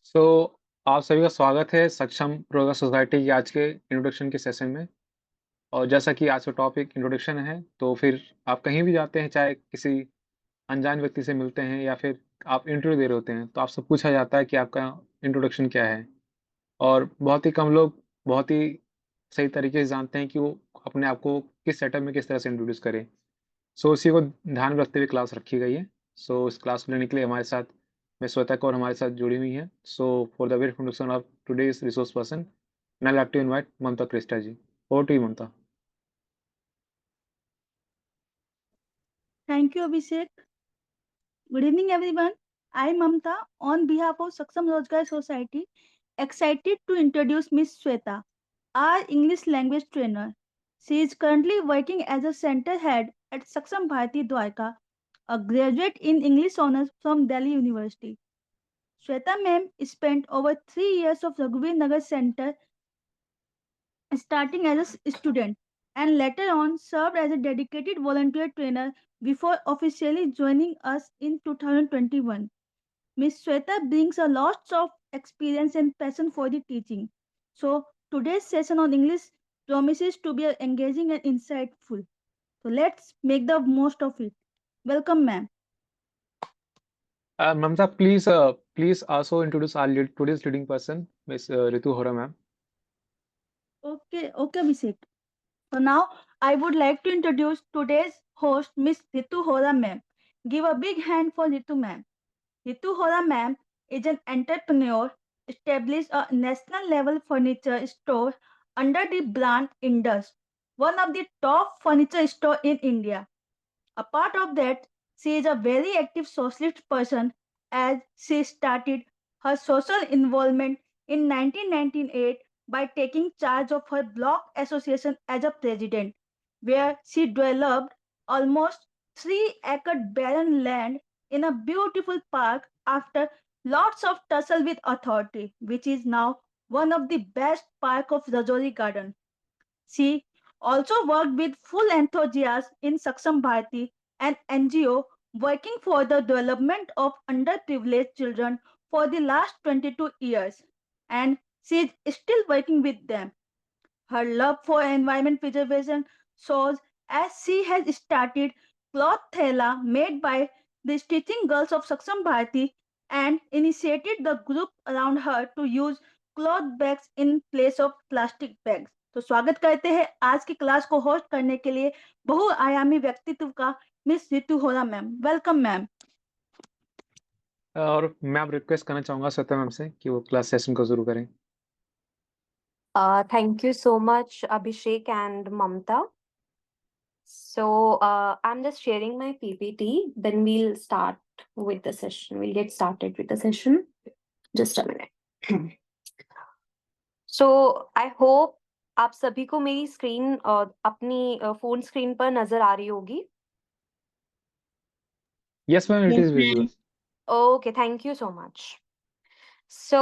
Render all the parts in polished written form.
सो आप सभी का स्वागत है सक्षम प्रोग्रेस सोसाइटी की आज के इंट्रोडक्शन के सेशन में। और जैसा कि आज का टॉपिक इंट्रोडक्शन है, तो फिर आप कहीं भी जाते हैं, चाहे किसी अनजान व्यक्ति से मिलते हैं या फिर आप इंटरव्यू दे रहे होते हैं, तो आपसे पूछा जाता है कि आपका इंट्रोडक्शन क्या है? और बहुत ही कम लोग बहुत ही सही तरीके से जानते हैं कि वो अपने आप को किस सेटअप में किस तरह से इंट्रोड्यूस करें। सो इसी को ध्यान में रखते हुए क्लास रखी गई है। सो इस क्लास को लेने के लिए हमारे साथ मिस श्वेता कौर हमारे साथ जुड़ी हुई हैं। So for the very introduction of today's resource person, मैं like to invite Mamta Krishna ji. Over to you Mamta. Thank you, Abhishek. Good evening, everyone. I am Mamta on behalf of Saksam Rozgar Society, excited to introduce Miss Sweta, our English language trainer. She is currently working as a center head at Saksam Bharati Dwarka, a graduate in English honors from Delhi University. Sweta ma'am spent over 3 years of Raghuveer Nagar Center starting as a student and later on served as a dedicated volunteer trainer before officially joining us in 2021. Miss Sweta brings a lot of experience and passion for the teaching. So today's session on English promises to be engaging and insightful. So let's make the most of it. Welcome, ma'am. Mamta, please also introduce our today's leading person miss Ritu Hora ma'am. Okay, Abhishek. So now I would like to introduce today's host, Miss Ritu Hora ma'am. Give a big hand for Ritu ma'am. Ritu Hora ma'am is an entrepreneur, established a national level furniture store under the brand Indus, one of the top furniture store in India. Apart of that, she is a very active socialist person as she started her social involvement in 1998 by taking charge of her block association as a president, where she developed almost 3-acre barren land in a beautiful park after lots of tussle with authority, which is now one of the best park of Rajouri Garden. She also worked with full enthusiasm in Saksham Bharati, an NGO working for the development of underprivileged children for the last 22 years. And she is still working with them. Her love for environment preservation shows as she has started cloth thela made by the stitching girls of Saksham Bharati and initiated the group around her to use cloth bags in place of plastic bags. तो स्वागत करते हैं आज की class को host करने के लिए बहुआयामी व्यक्तित्व का miss Ritu Hora ma'am. Welcome ma'am. और मैं अब रिक्वेस्ट करना चाहूंगा श्वेता मैम से कि वो क्लास सेशन को शुरू करें। Thank you so much, Abhishek and Mamta. So I'm just sharing my PPT, then we'll start with the session. We'll get started with the session. Just a minute. So I hope आप सभी को मेरी screen अपनी phone screen पर नजर आ रही होगी. Yes ma'am, it Yes, is visual. ma'am. Okay, thank you so much. So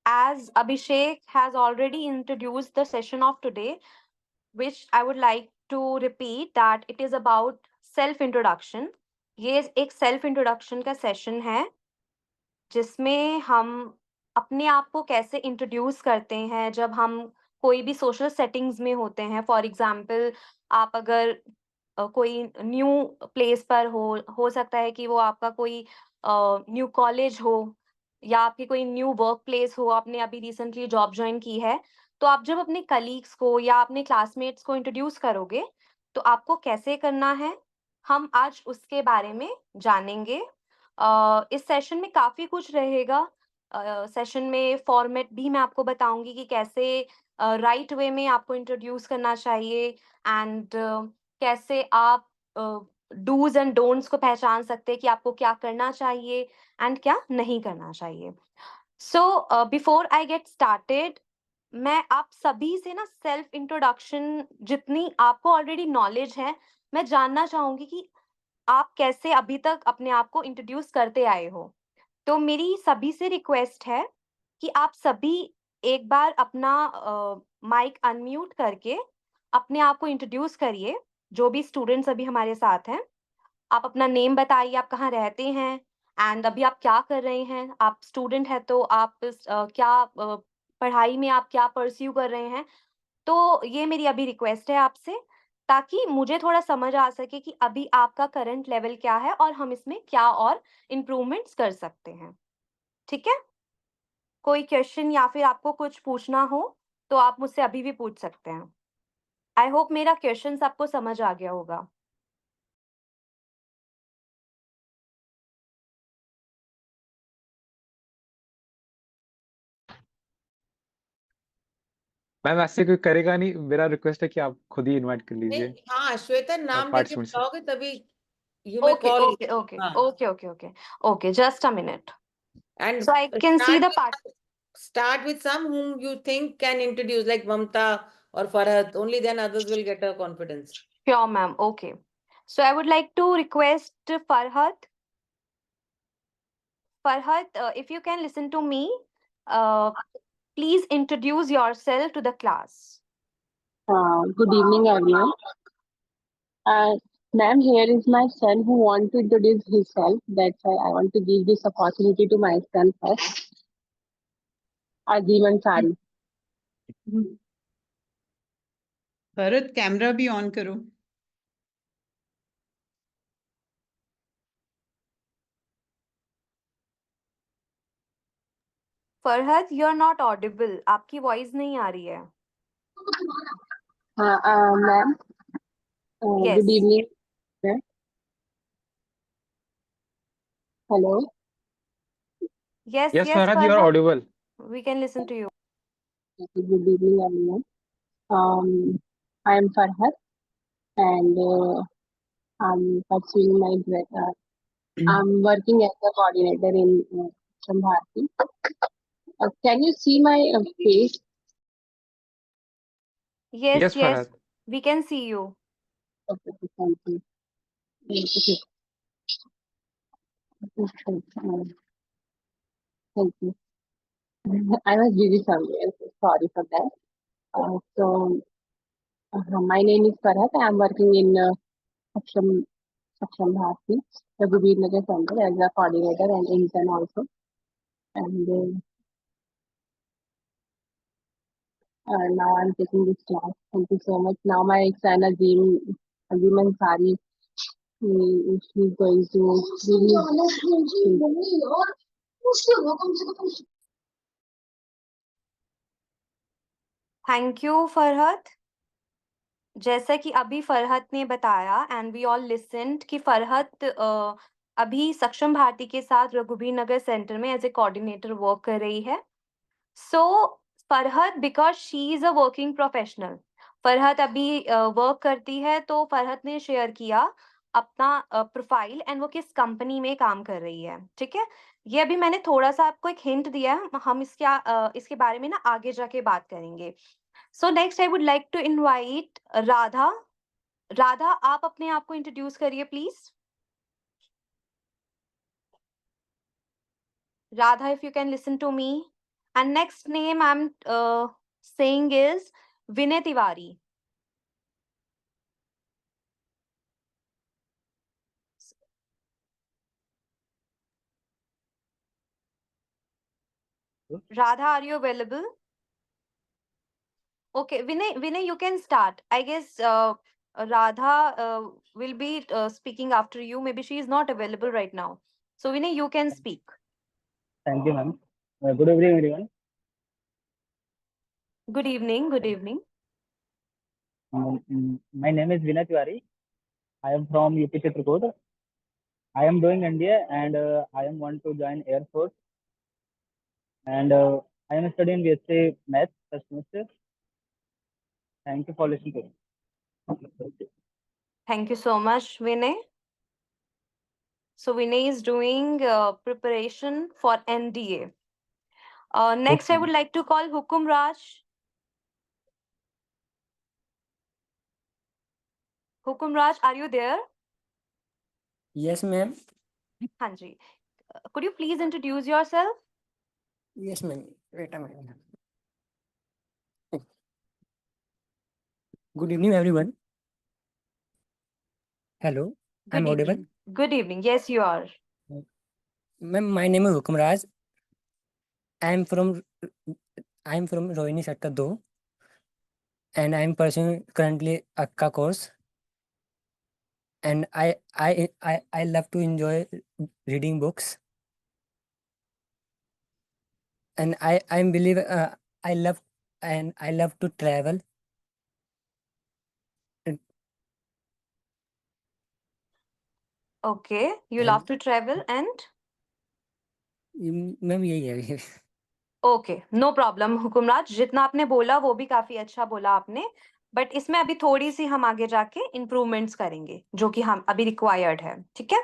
as Abhishek has already introduced the session of today, which I would like to repeat that it is about self introduction. ये एक self introduction का session है जिसमें हम अपने आप को कैसे इंट्रोड्यूस करते हैं जब हम कोई भी सोशल सेटिंग्स में होते हैं. फॉर एग्जांपल, आप अगर कोई न्यू प्लेस पर हो सकता है कि वो आपका कोई न्यू कॉलेज हो या आपकी कोई न्यू वर्क प्लेस हो, आपने अभी रिसेंटली जॉब ज्वाइन की है. तो आप जब अपने कलीग्स को या अपने क्लासमेट्स को इंट्रोड्यूस करोगे तो आपको कैसे करना है, हम आज उसके बारे में जानेंगे. इस सेशन में काफी कुछ रहेगा. सेशन में फॉर्मेट भी मैं आपको बताऊंगी कि कैसे राइट वे में आपको इंट्रोड्यूस करना चाहिए एंड कैसे आप डूज एंड डोंट्स को पहचान सकते हैं कि आपको क्या करना चाहिए एंड क्या नहीं करना चाहिए. So before I get started, मैं आप सभी से ना सेल्फ इंट्रोडक्शन जितनी आपको ऑलरेडी नॉलेज है, मैं जानना चाहूंगी कि आप कैसे अभी तक अपने आप को इंट्रोड्यूस करते आए हो. तो मेरी सभी से रिक्वेस्ट है कि आप सभी एक बार अपना माइक अनम्यूट करके अपने आप को इंट्रोड्यूस करिए. जो भी स्टूडेंट्स अभी हमारे साथ हैं, आप अपना नेम बताइए, आप कहाँ रहते हैं, एंड अभी आप क्या कर रहे हैं? आप स्टूडेंट हैं तो आप पढ़ाई में आप क्या परस्यू कर रहे हैं? तो ये मेरी अभी रिक्वेस्ट है आपसे, ताकि मुझे थोड़ा समझ आ सके कि अभी आपका करंट लेवल क्या है और हम इसमें क्या और इम्प्रूवमेंट्स कर सकते हैं। ठीक है? कोई क्वेश्चन या फिर आपको कुछ पूछना हो, तो आप मुझसे अभी भी पूछ सकते हैं। आई होप मेरा क्वेश्चंस आपको समझ आ गया होगा। मैम ऐसे कोई करेगा नहीं, मेरा रिक्वेस्ट है कि आप खुद ही इनवाइट कर नहीं, लीजिए हाँ श्वेता, नाम लेके पार्टिसिपेंट्स। बुलाओगे तभी you may okay, call. Okay, okay, हाँ, okay, okay, okay, okay, just a minute. and So I can see the part. start with some whom you think can introduce, like Mamta or Farhat. Only then others will get a confidence. Sure, ma'am. Okay. So I would like to request Farhat. Farhat, if you can listen to me, uh, please introduce yourself to the class. Good evening, everyone. Ma'am, here is my son who want to introduce himself. That's why I want to give this opportunity to my son first. Azim Ansari. Bharat, camera भी on करो। Farhat, you're not audible. आपकी voice नहीं आ रही है। Ma'am, Yes. good evening. Ma'am. Hello. Yes, Yes, yes, Farhad, you are Farhat. audible. We can listen to you. Good evening, everyone. I am Farhat, and I'm pursuing my I'm working as a coordinator in Sambharti. Can you see my face? Yes, Yes, yes, Farhad. we can see you. Okay, thank you. Okay. Thank you. I was busy somewhere, so sorry for that. My name is Farhat. I am working in Saksham Bharti, the Gubir Nagar Center as a coordinator and intern also. And now I'm taking this class. Thank you so much. Now my son Azim Ansari, he's going to give me. Thank you Farhat. जैसा कि अभी फरहत ने बताया and we all listened कि फरहत अभी सक्षम भारती के साथ रघुबीर नगर सेंटर में एज ए कोऑर्डिनेटर वर्क कर रही है। So Farhat, because she is a working professional, Farhat अभी वर्क करती है, तो फरहत ने शेयर किया अपना प्रोफाइल एंड वो किस कंपनी में काम कर रही है। ठीक है, ये अभी मैंने थोड़ा सा आपको एक हिंट दिया है, हम इसके बारे में ना आगे जाके बात करेंगे। So next I would like to invite Radha. Radha, आप अपने आप को इंट्रोड्यूस करिए please. Radha, if you can listen to me. And next name I'm saying is Vinay Tiwari. Radha, are you available? Okay, Vinay, you can start. I guess Radha will be speaking after you. Maybe she is not available right now. So Vinay, you can speak. Thank you, ma'am. Good evening, everyone. Good evening. Good evening. My name is Vinay Tiwari. I am from UP Chitrakoot. I am doing NDA and I am want to join Air Force. And I am studying BSc Maths first semester. Thank you for listening to me. Thank you so much, Vinay. So Vinay is doing preparation for NDA. Next, I would like to call Hukum Raj. Hukum Raj, are you there? Yes, ma'am. Hanji. Could you please introduce yourself? Yes, ma'am. Wait a minute. Good evening, everyone. Hello, I'm Good audible. evening. Good evening. Yes, you are. Ma'am, my name is Hukamraj. I am from Rohini Sector 2, and I am pursuing currently akka course. And I love to enjoy reading books. And I believe I love to travel. Okay, you And love to travel and ma'am यही है okay, no problem हुकुमराज, जितना आपने बोला वो भी काफी अच्छा बोला आपने, बट इसमें अभी थोड़ी सी हम आगे जाके इम्प्रूवमेंट्स करेंगे जो कि हम अभी रिक्वायर्ड है, ठीक है?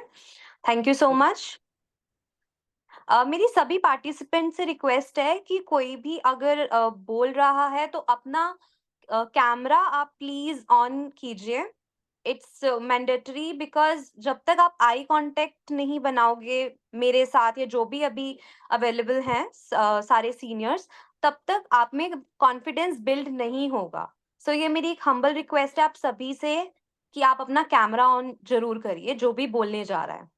Thank you so much. मेरी सभी पार्टिसिपेंट से रिक्वेस्ट है कि कोई भी अगर बोल रहा है तो अपना कैमरा आप प्लीज ऑन कीजिए। इट्स मैंडेटरी बिकॉज जब तक आप आई कांटेक्ट नहीं बनाओगे मेरे साथ या जो भी अभी अवेलेबल हैं सारे सीनियर्स, तब तक आप में कॉन्फिडेंस बिल्ड नहीं होगा। सो ये मेरी एक हम्बल रिक्वेस्ट है आप सभी से कि आप अपना कैमरा ऑन जरूर करिए जो भी बोलने जा रहा है।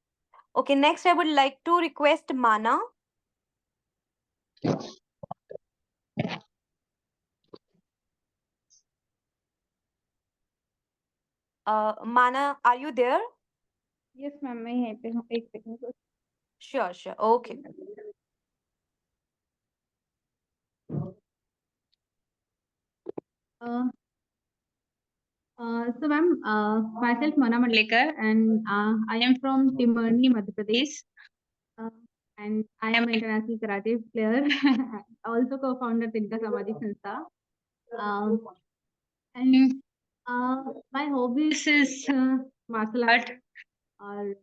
Okay, next I would like to request Mana. Mana, are you there? Yes ma'am, मैं यहीं पे हूँ, एक सेकंड बस। Sure, sure. Okay. So ma'am, myself Mana Mandlekar, and I am from Timarni, Madhya Pradesh, and I am an international karate player, also co-founder Tinka Samadhi Sanstha. And my hobbies is martial art, or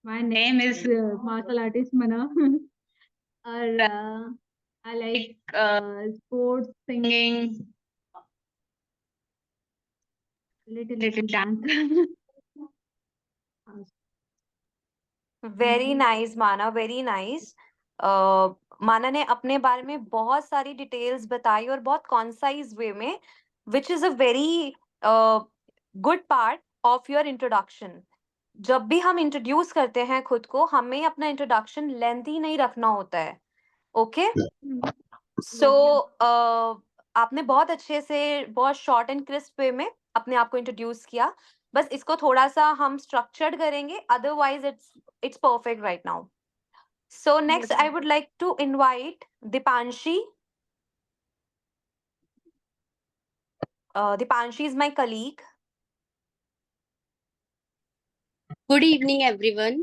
my name is martial artist Mana. Or I like sports, singing, little dance. Very nice माना, very nice. माना ने अपने बारे में बहुत सारी details बताई और बहुत कॉन्साइज वे में, which is a very good part of your introduction. जब भी हम इंट्रोड्यूस करते हैं खुद को, हमें अपना इंट्रोडक्शन लेंथी नहीं रखना होता है। ओके, सो आपने बहुत अच्छे से, बहुत शॉर्ट एंड क्रिस्प वे में अपने आप को इंट्रोड्यूस किया। बस इसको थोड़ा सा हम स्ट्रक्चर्ड करेंगे, otherwise it's perfect right now. So next I would like to invite Dipanshi. Dipanshi is my colleague. Good evening, everyone.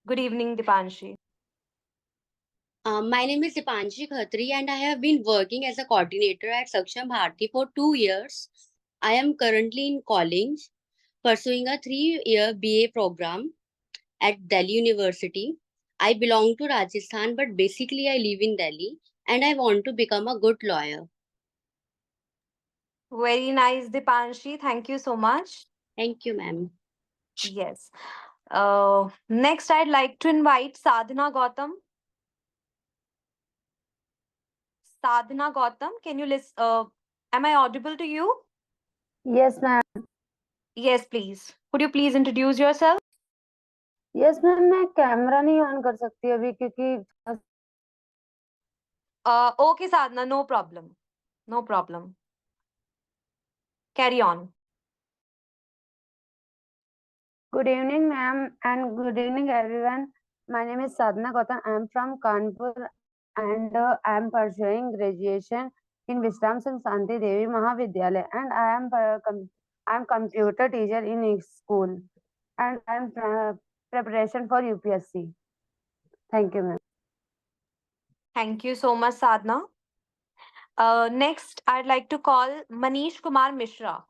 Good evening, Dipanshi. My name is Dipanshi Khatri, and I have been working as a coordinator at Saksham Bharti for 2 years. I am currently in college, pursuing a 3-year BA program at Delhi University. I belong to Rajasthan, but basically I live in Delhi, and I want to become a good lawyer. Very nice, Dipanshi. Thank you so much. Thank you, ma'am. Yes. Next I'd like to invite Sadhana Gautam. Sadhana Gautam, can you listen? Am I audible to you? Yes, ma'am. Yes, please. Could you please introduce yourself? Yes, ma'am. मैं camera नहीं on कर सकती अभी क्योंकि Okay, Sadhana, no problem. No problem. Carry on. Good evening, ma'am, and good evening, everyone. My name is Sadhana Gautam. I am from Kanpur, and I am pursuing graduation in Vishram Singh Santi Devi Mahavidyalaya, and I am computer teacher in a school, and I am preparation for UPSC. Thank you, ma'am. Thank you so much, Sadhana. Next, I'd like to call Manish Kumar Mishra.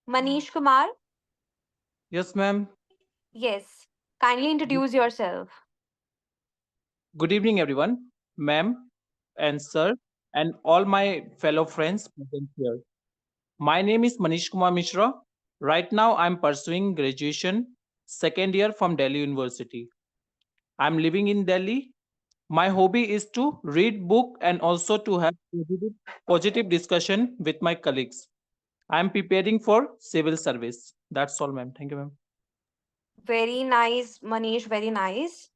Manish Kumar? Yes, ma'am. Yes. Kindly introduce yourself. Good evening, everyone, ma'am and sir, and all my fellow friends present here. My name is Manish Kumar Mishra. Right now, I'm pursuing graduation second year from Delhi University. I'm living in Delhi. My hobby is to read book and also to have positive discussion with my colleagues. I'm preparing for civil service. That's all, ma'am. Thank you, ma'am. Very nice, Manish. Very nice.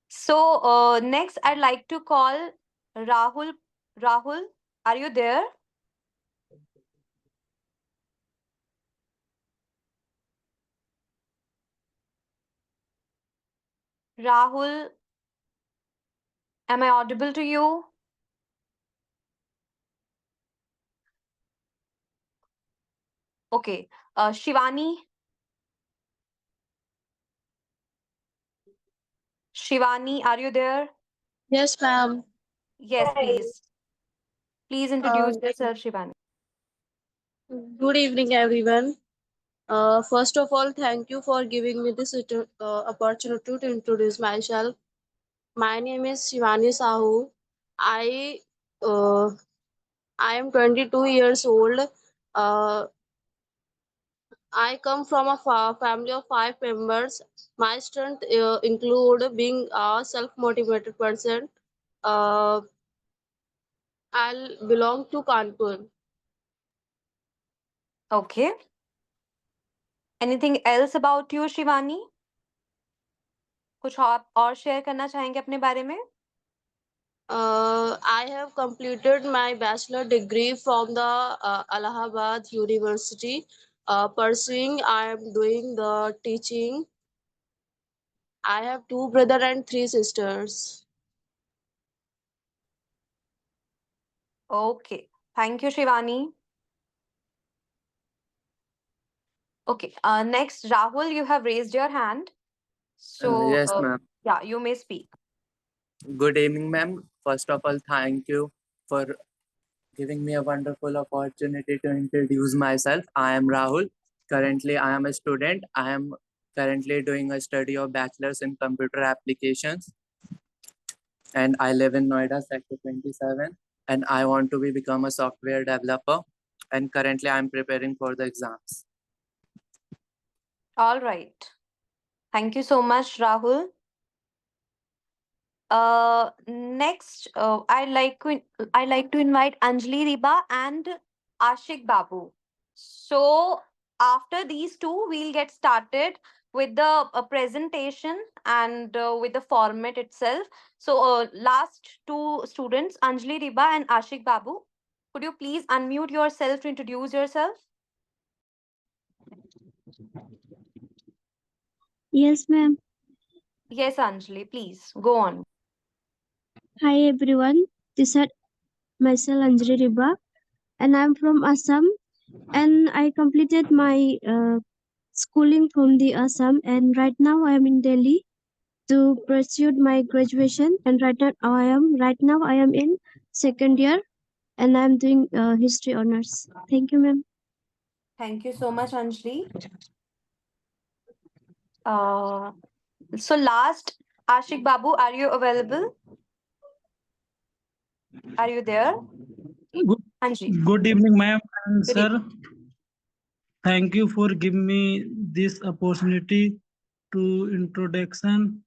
So next, I'd like to call Rahul. Rahul, are you there? Rahul, am I audible to you? Okay. Shivani. Shivani, are you there? Yes, ma'am. Yes, please. Please introduce yourself, Shivani. Good evening, everyone. First of all, thank you for giving me this opportunity to introduce myself. My name is Shivani Sahu. I uh, I am 22 years old. I come from a family of 5 members. My strength include being a self-motivated person. Uh, I belong to Kanpur. Okay. Anything else about you, Shivani? कुछ और share करना चाहेंगे अपने बारे में? I have completed my bachelor degree from the Allahabad University. Pursuing, I am doing the teaching. I have 2 brothers and 3 sisters. Okay. Thank you, Shivani. Okay. Next, Rahul, you have raised your hand. So, Yes, ma'am. yeah, you may speak. Good evening, ma'am. First of all, thank you for giving me a wonderful opportunity to introduce myself. I am Rahul. Currently, I am a student. I am currently doing a study of bachelor's in computer applications. And I live in Noida, Sector 27. And I want to become a software developer. And currently, I am preparing for the exams. All right. Thank you so much, Rahul. Next, I'd like to invite Anjali Riba and Ashik Babu. So after these two, we'll get started with the presentation and with the format itself. So last two students, Anjali Riba and Ashik Babu, could you please unmute yourself to introduce yourself? Yes, ma'am. Yes, Anjali, please go on. Hi, everyone. This is myself, Anjali Riba, and I'm from Assam. And I completed my schooling from the Assam, and right now I am in Delhi to pursue my graduation. And right now I am in second year, and I'm doing history honors. Thank you, ma'am. Thank you so much, Anjali. So last, Ashik Babu, are you available? Are you there? Anjali. Good evening, ma'am and Good sir. Thank you for giving me this opportunity to introduction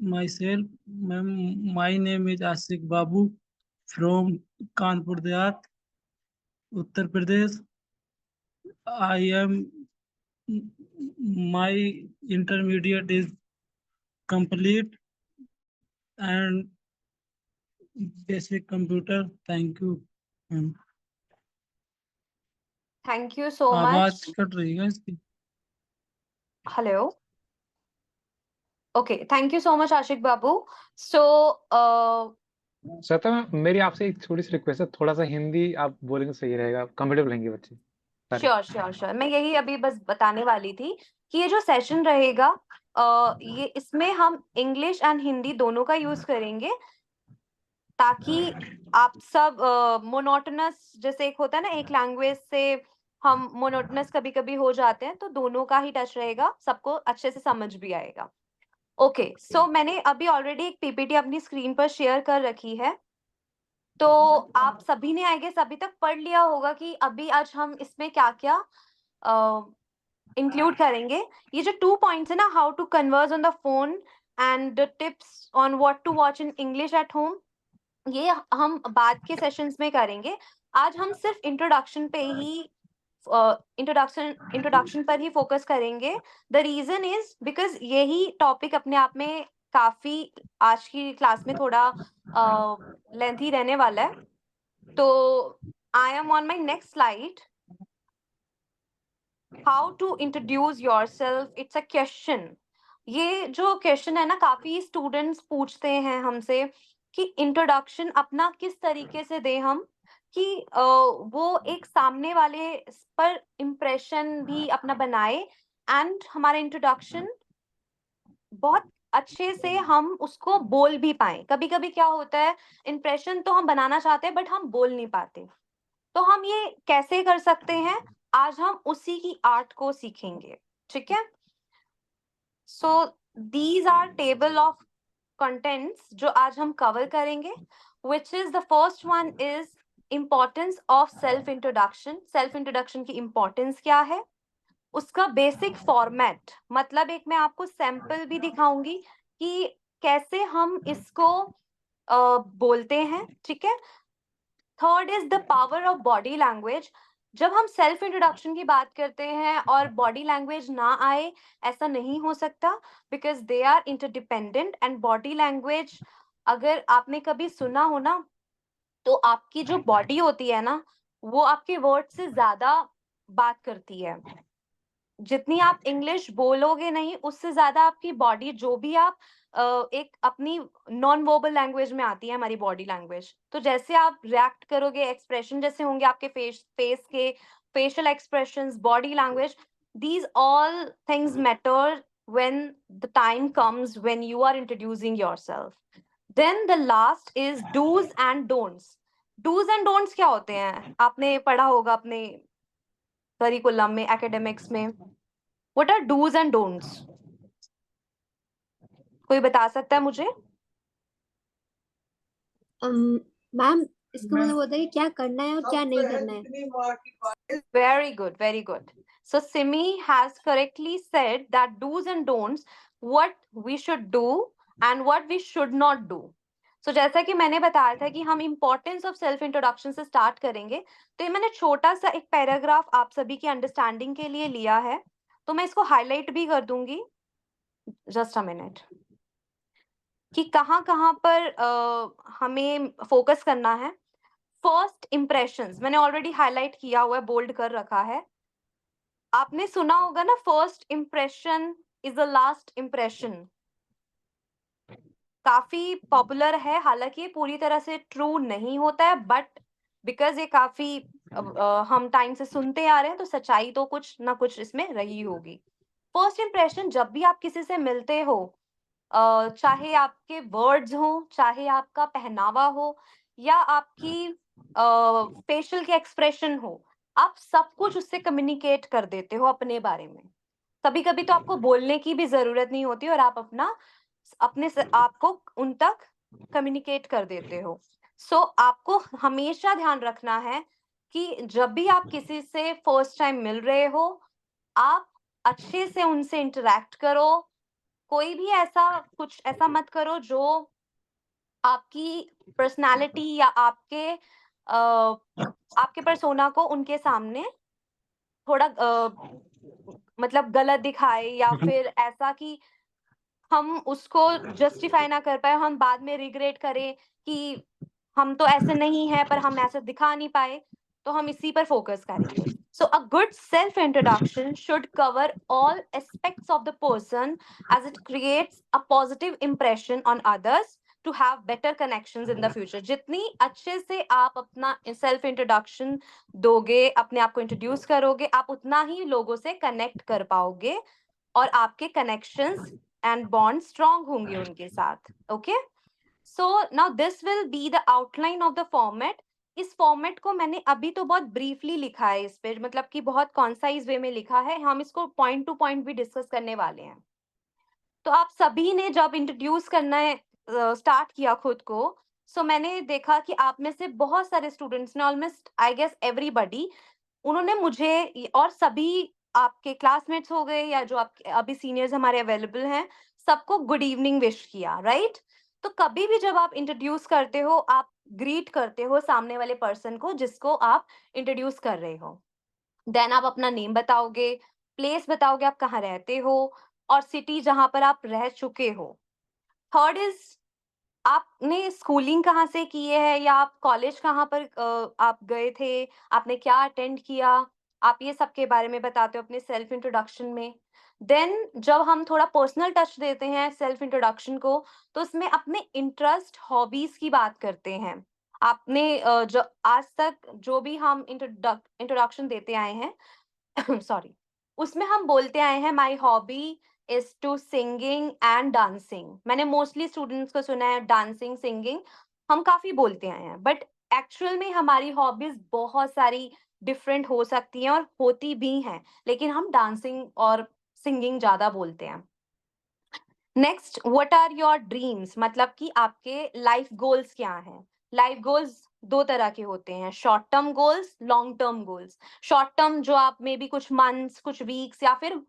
myself. Ma'am, my name is Ashik Babu from Kanpur Dehat, Uttar Pradesh. I am my intermediate is complete and basic computer. Thank you, ma'am. Thank you so आवाज much. Cut रही है इसकी. Hello. Okay, thank you so much, Ashik Babu. So, sir मेरी आपसे एक छोटी सी request है, थोड़ा सा हिंदी आप बोलेंगे सही रहेगा, कंफर्टेबल रहेंगे बच्चे. श्योर मैं यही अभी बस बताने वाली थी कि ये जो सेशन रहेगा ये इसमें हम इंग्लिश एंड हिंदी दोनों का यूज करेंगे ताकि आप सब मोनोटोनस, जैसे एक होता है ना एक लैंग्वेज से हम मोनोटोनस कभी कभी हो जाते हैं, तो दोनों का ही टच रहेगा, सबको अच्छे से समझ भी आएगा. ओके, सो मैंने अभी ऑलरेडी एक पीपीटी अपनी स्क्रीन पर शेयर कर रखी है, तो आप सभी ने आई गेस अभी तक पढ़ लिया होगा कि अभी आज हम इसमें क्या क्या इंक्लूड करेंगे. ये जो 2 पॉइंट्स है ना, how to converse on the phone and tips on what to watch in English at home, ये हम बाद के सेशंस में करेंगे. आज हम सिर्फ इंट्रोडक्शन पे ही इंट्रोडक्शन पर ही फोकस करेंगे. द रीजन इज बिकॉज यही टॉपिक अपने आप में काफी आज की क्लास में थोड़ा लेंथी रहने वाला है. तो I am on my next slide. How to introduce yourself, it's a question. ये जो क्वेश्चन है ना, काफी स्टूडेंट्स पूछते हैं हमसे कि इंट्रोडक्शन अपना किस तरीके से दें हम, कि वो एक सामने वाले पर इम्प्रेशन भी अपना बनाए एंड हमारा इंट्रोडक्शन बहुत अच्छे से हम उसको बोल भी पाए. कभी कभी क्या होता है, इम्प्रेशन तो हम बनाना चाहते हैं बट हम बोल नहीं पाते. तो हम ये कैसे कर सकते हैं, आज हम उसी की आर्ट को सीखेंगे. ठीक है. So these are table of contents जो आज हम कवर करेंगे, which is the first one is importance of self introduction. Self introduction की इंपॉर्टेंस क्या है, उसका बेसिक फॉर्मेट, मतलब एक मैं आपको सैंपल भी दिखाऊंगी कि कैसे हम इसको बोलते हैं. ठीक है. Third is the power of body language. जब हम सेल्फ इंट्रोडक्शन की बात करते हैं और बॉडी लैंग्वेज ना आए, ऐसा नहीं हो सकता, because they are interdependent. And body language, अगर आपने कभी सुना हो ना, तो आपकी जो बॉडी होती है ना, वो आपके वर्ड से ज्यादा बात करती है. जितनी आप इंग्लिश बोलोगे नहीं, उससे ज्यादा आपकी बॉडी, जो भी आप एक अपनी नॉन वर्बल लैंग्वेज में आती है हमारी बॉडी लैंग्वेज. तो जैसे आप रिएक्ट करोगे, एक्सप्रेशन जैसे होंगे आपके फेस के, facial expressions, body language, these all things matter when the time comes when you are introducing yourself. Then the last is do's and don'ts. do's and don'ts क्या होते हैं, आपने पढ़ा होगा अपने करिकुलम में, एकेडमिक्स में. What are do's and don'ts? कोई बता सकता है मुझे? मैम, इसका मतलब होता है कि क्या करना है और क्या नहीं करना है. Very good, very good. So Simi has correctly said that do's and don'ts, what we should do and what we should not do. So जैसा कि मैंने बताया था कि हम importance of self introduction से start करेंगे, तो ये मैंने छोटा सा एक पैराग्राफ आप सभी की अंडरस्टैंडिंग के लिए लिया है, तो मैं इसको हाईलाइट भी कर दूंगी. जस्ट अ मिनट, कि कहाँ कहाँ पर हमें फोकस करना है. फर्स्ट इंप्रेशंस मैंने ऑलरेडी हाईलाइट किया हुआ है, बोल्ड कर रखा है. आपने सुना होगा ना, first impression is the last impression. काफी पॉपुलर है, हालांकि पूरी तरह से ट्रू नहीं होता है, बट बिकॉज ये काफी हम टाइम से सुनते आ रहे हैं, तो सच्चाई तो कुछ ना कुछ इसमें रही होगी. फर्स्ट इंप्रेशन, जब भी आप किसी से मिलते हो, चाहे आपके वर्ड्स हो, चाहे आपका पहनावा हो, या आपकी फेशियल के एक्सप्रेशन हो, आप सब कुछ उससे कम्युनिकेट कर देते हो अपने बारे में. कभी कभी तो आपको बोलने की भी जरूरत नहीं होती और आप अपने आपको उन तक कम्युनिकेट कर देते हो. सो आपको हमेशा ध्यान रखना है कि जब भी आप किसी से फर्स्ट टाइम मिल रहे हो, आप अच्छे से उनसे इंटरेक्ट करो. कोई भी कुछ ऐसा मत करो जो आपकी पर्सनालिटी या आपके पर्सोना को उनके सामने थोड़ा मतलब गलत दिखाए, या फिर ऐसा कि हम उसको जस्टिफाई ना कर पाए, हम बाद में रिग्रेट करें कि हम तो ऐसे नहीं है पर हम ऐसे दिखा नहीं पाए. तो हम इसी पर फोकस करेंगे. So a good self introduction should cover all aspects of the person, as it creates a positive impression on others to have better connections in the future. जितनी अच्छे से आप अपना self introduction दोगे, अपने आप को इंट्रोड्यूस करोगे, आप उतना ही लोगों से कनेक्ट कर पाओगे और आपके कनेक्शंस एंड बॉन्ड स्ट्रॉन्ग होंगे उनके साथ. Okay. So now this will be the outline of the format. इस फॉर्मेट को मैंने अभी तो बहुत ब्रीफली लिखा है इस पे, मतलब कि बहुत कॉन्साइज वे में लिखा है. हम इसको पॉइंट टू पॉइंट भी डिस्कस करने वाले हैं. तो आप सभी ने जब इंट्रोड्यूस करना है स्टार्ट किया खुद को, सो मैंने देखा कि आप में से बहुत सारे स्टूडेंट्स ने, ऑलमोस्ट आई गेस एवरीबडी, उन्होंने मुझे और सभी आपके क्लासमेट्स हो गए या जो आप अभी सीनियर्स हमारे अवेलेबल हैं, सबको गुड इवनिंग विश किया, राइट? तो कभी भी जब आप इंट्रोड्यूस करते हो, आप ग्रीट करते हो सामने वाले पर्सन को जिसको आप इंट्रोड्यूस कर रहे हो। देन आप अपना नेम बताओगे, प्लेस बताओगे आप कहाँ रहते हो, और सिटी जहाँ पर आप रह चुके हो। थर्ड इज आपने स्कूलिंग कहाँ से की है, या आप कॉलेज कहाँ पर आप गए थे, आपने क्या अटेंड किया, आप ये सब के बारे में बताते हो अपने सेल्फ इंट्रोडक्शन में। देन जब हम थोड़ा पर्सनल टच देते हैं सेल्फ इंट्रोडक्शन को, तो उसमें अपने इंटरेस्ट, हॉबीज की बात करते हैं। आपने जो आज तक जो भी हम इंट्रोडक्शन देते आए हैं सॉरी, उसमें हम बोलते आए हैं my hobby is to singing and dancing. मैंने मोस्टली स्टूडेंट्स को सुना है डांसिंग, सिंगिंग हम काफी बोलते आए हैं, बट एक्चुअल में हमारी हॉबीज बहुत सारी डिफरेंट हो सकती हैं और होती भी हैं, लेकिन हम डांसिंग और सिंगिंग ज्यादा बोलते हैं। Next, what are your dreams, मतलब कि आपके लाइफ गोल्स क्या हैं। लाइफ गोल्स दो तरह के होते हैं, short term goals, long term goals. Short term जो आप मे बी कुछ मंथ्स, कुछ वीक्स या फिर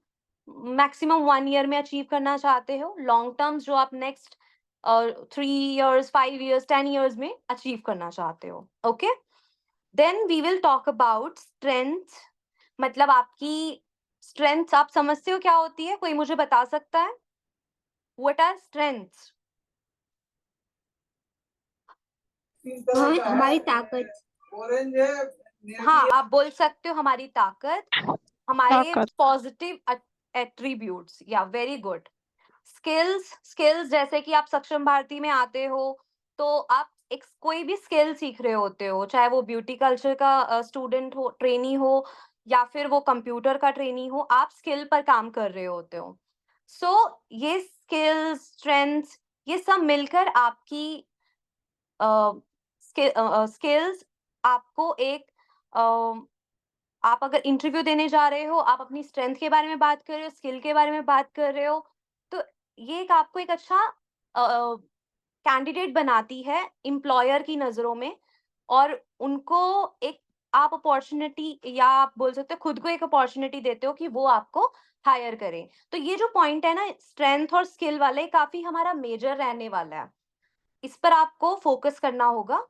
मैक्सिमम 1 ईयर में अचीव करना चाहते हो। लॉन्ग टर्म्स जो आप नेक्स्ट 3 इयर्स, 5 इयर्स, 10 इयर्स में अचीव करना चाहते हो। Okay, then we will talk about strength, मतलब आपकी स्ट्रेंथ आप समझते हो क्या होती है, कोई मुझे बता सकता है? What are strengths? हमारी ताकत। हाँ, आप बोल सकते हो हमारी ताकत, हमारे पॉजिटिव एट्रीब्यूट्स। या वेरी गुड। स्किल्स जैसे कि आप सक्षम भारती में आते हो तो आप एक कोई भी स्किल सीख रहे होते हो, चाहे वो ब्यूटी कल्चर का स्टूडेंट हो, ट्रेनी हो, या फिर वो कंप्यूटर का ट्रेनी हो, आप स्किल पर काम कर रहे होते हो। सो ये स्किल्स, स्ट्रेंथ्स, ये सब मिलकर आपकी स्किल्स आपको एक आप अगर इंटरव्यू देने जा रहे हो, आप अपनी स्ट्रेंथ के बारे में बात कर रहे हो, स्किल के बारे में बात कर रहे हो, तो ये एक आपको एक अच्छा कैंडिडेट बनाती है एम्प्लॉयर की नजरों में, और उनको एक आप अपॉर्चुनिटी, या आप बोल सकते हो खुद को एक अपॉर्चुनिटी देते हो कि वो आपको हायर करें। तो ये जो पॉइंट है ना, स्ट्रेंथ और स्किल वाले, काफी हमारा मेजर रहने वाला है, इस पर आपको फोकस करना होगा।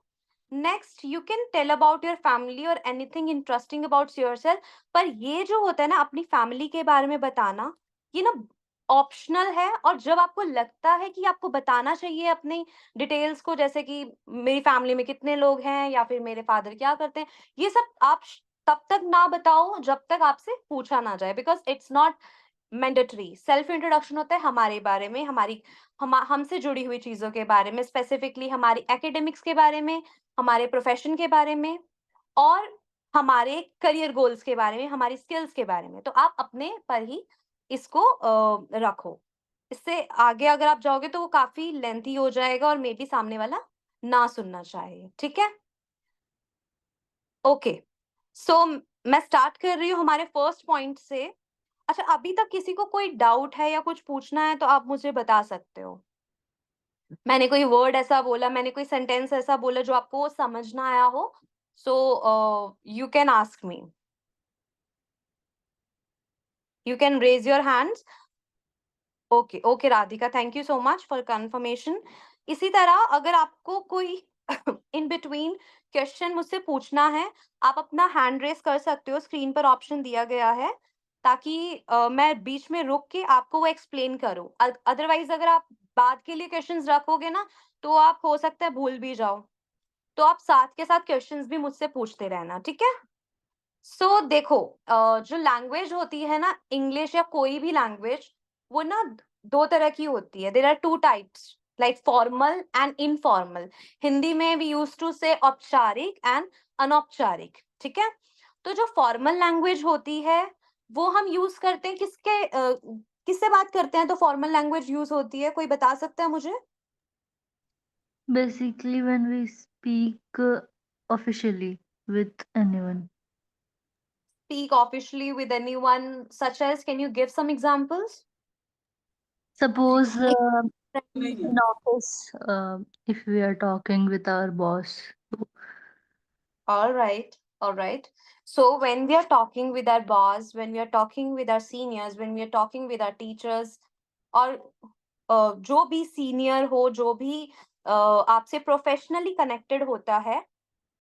Next, you can tell about your family और एनीथिंग इंटरेस्टिंग अबाउट योरसेल्फ। पर ये जो होता है ना अपनी फैमिली के बारे में बताना, ये ना ऑप्शनल है, और जब आपको लगता है कि आपको बताना चाहिए अपनी डिटेल्स को, जैसे कि मेरी फैमिली में कितने लोग हैं, या फिर मेरे फादर क्या करते हैं, ये सब आप तब तक ना बताओ जब तक आपसे पूछा ना जाए, because it's not mandatory. Self introduction होता है हमारे बारे में, हमारी हमसे जुड़ी हुई चीजों के बारे में, स्पेसिफिकली हमारी एकेडमिक्स के बारे में, हमारे प्रोफेशन के बारे में, और हमारे करियर गोल्स के बारे में, हमारी स्किल्स के बारे में। तो आप अपने पर ही इसको रखो। इससे आगे अगर आप जाओगे तो वो काफी लेंथी हो जाएगा और मे बी सामने वाला ना सुनना चाहिए। ठीक है, ओके। सो मैं स्टार्ट कर रही हूँ हमारे फर्स्ट पॉइंट से। अच्छा, अभी तक किसी को कोई डाउट है या कुछ पूछना है तो आप मुझे बता सकते हो। मैंने कोई वर्ड ऐसा बोला, मैंने कोई सेंटेंस ऐसा बोला जो आपको समझ ना आया हो, so you can ask me, you can raise your hands. Okay okay Radhika, thank you so much for confirmation. इसी तरह अगर आपको कोई इन बिटवीन क्वेश्चन मुझसे पूछना है, आप अपना हैंड रेस कर सकते हो, स्क्रीन पर ऑप्शन दिया गया है, ताकि मैं बीच में रुक के आपको वो एक्सप्लेन करूं। अदरवाइज अगर आप बाद के लिए क्वेश्चंस रखोगे ना, तो आप हो सकता है भूल भी जाओ, तो आप साथ के साथ क्वेश्चंस भी मुझसे पूछते रहना, ठीक है? सो देखो, जो लैंग्वेज होती है ना, इंग्लिश या कोई भी लैंग्वेज, वो ना दो तरह की होती है। There are two types, like formal and informal. Hindi में वी यूज टू से औपचारिक एंड अनौपचारिक, ठीक है? तो जो फॉर्मल लैंग्वेज होती है वो हम यूज करते हैं किससे बात करते हैं तो फॉर्मल लैंग्वेज यूज होती है, कोई बता सकता है मुझे? Basically, when we speak officially with anyone. Speak officially with anyone, such as, can you give some examples? Suppose in office, if we are talking with our boss. All right, all right. So when we are talking with our boss, when we are talking with our seniors, when we are talking with our teachers, or जो भी senior हो, जो भी आपसे professionally connected होता है,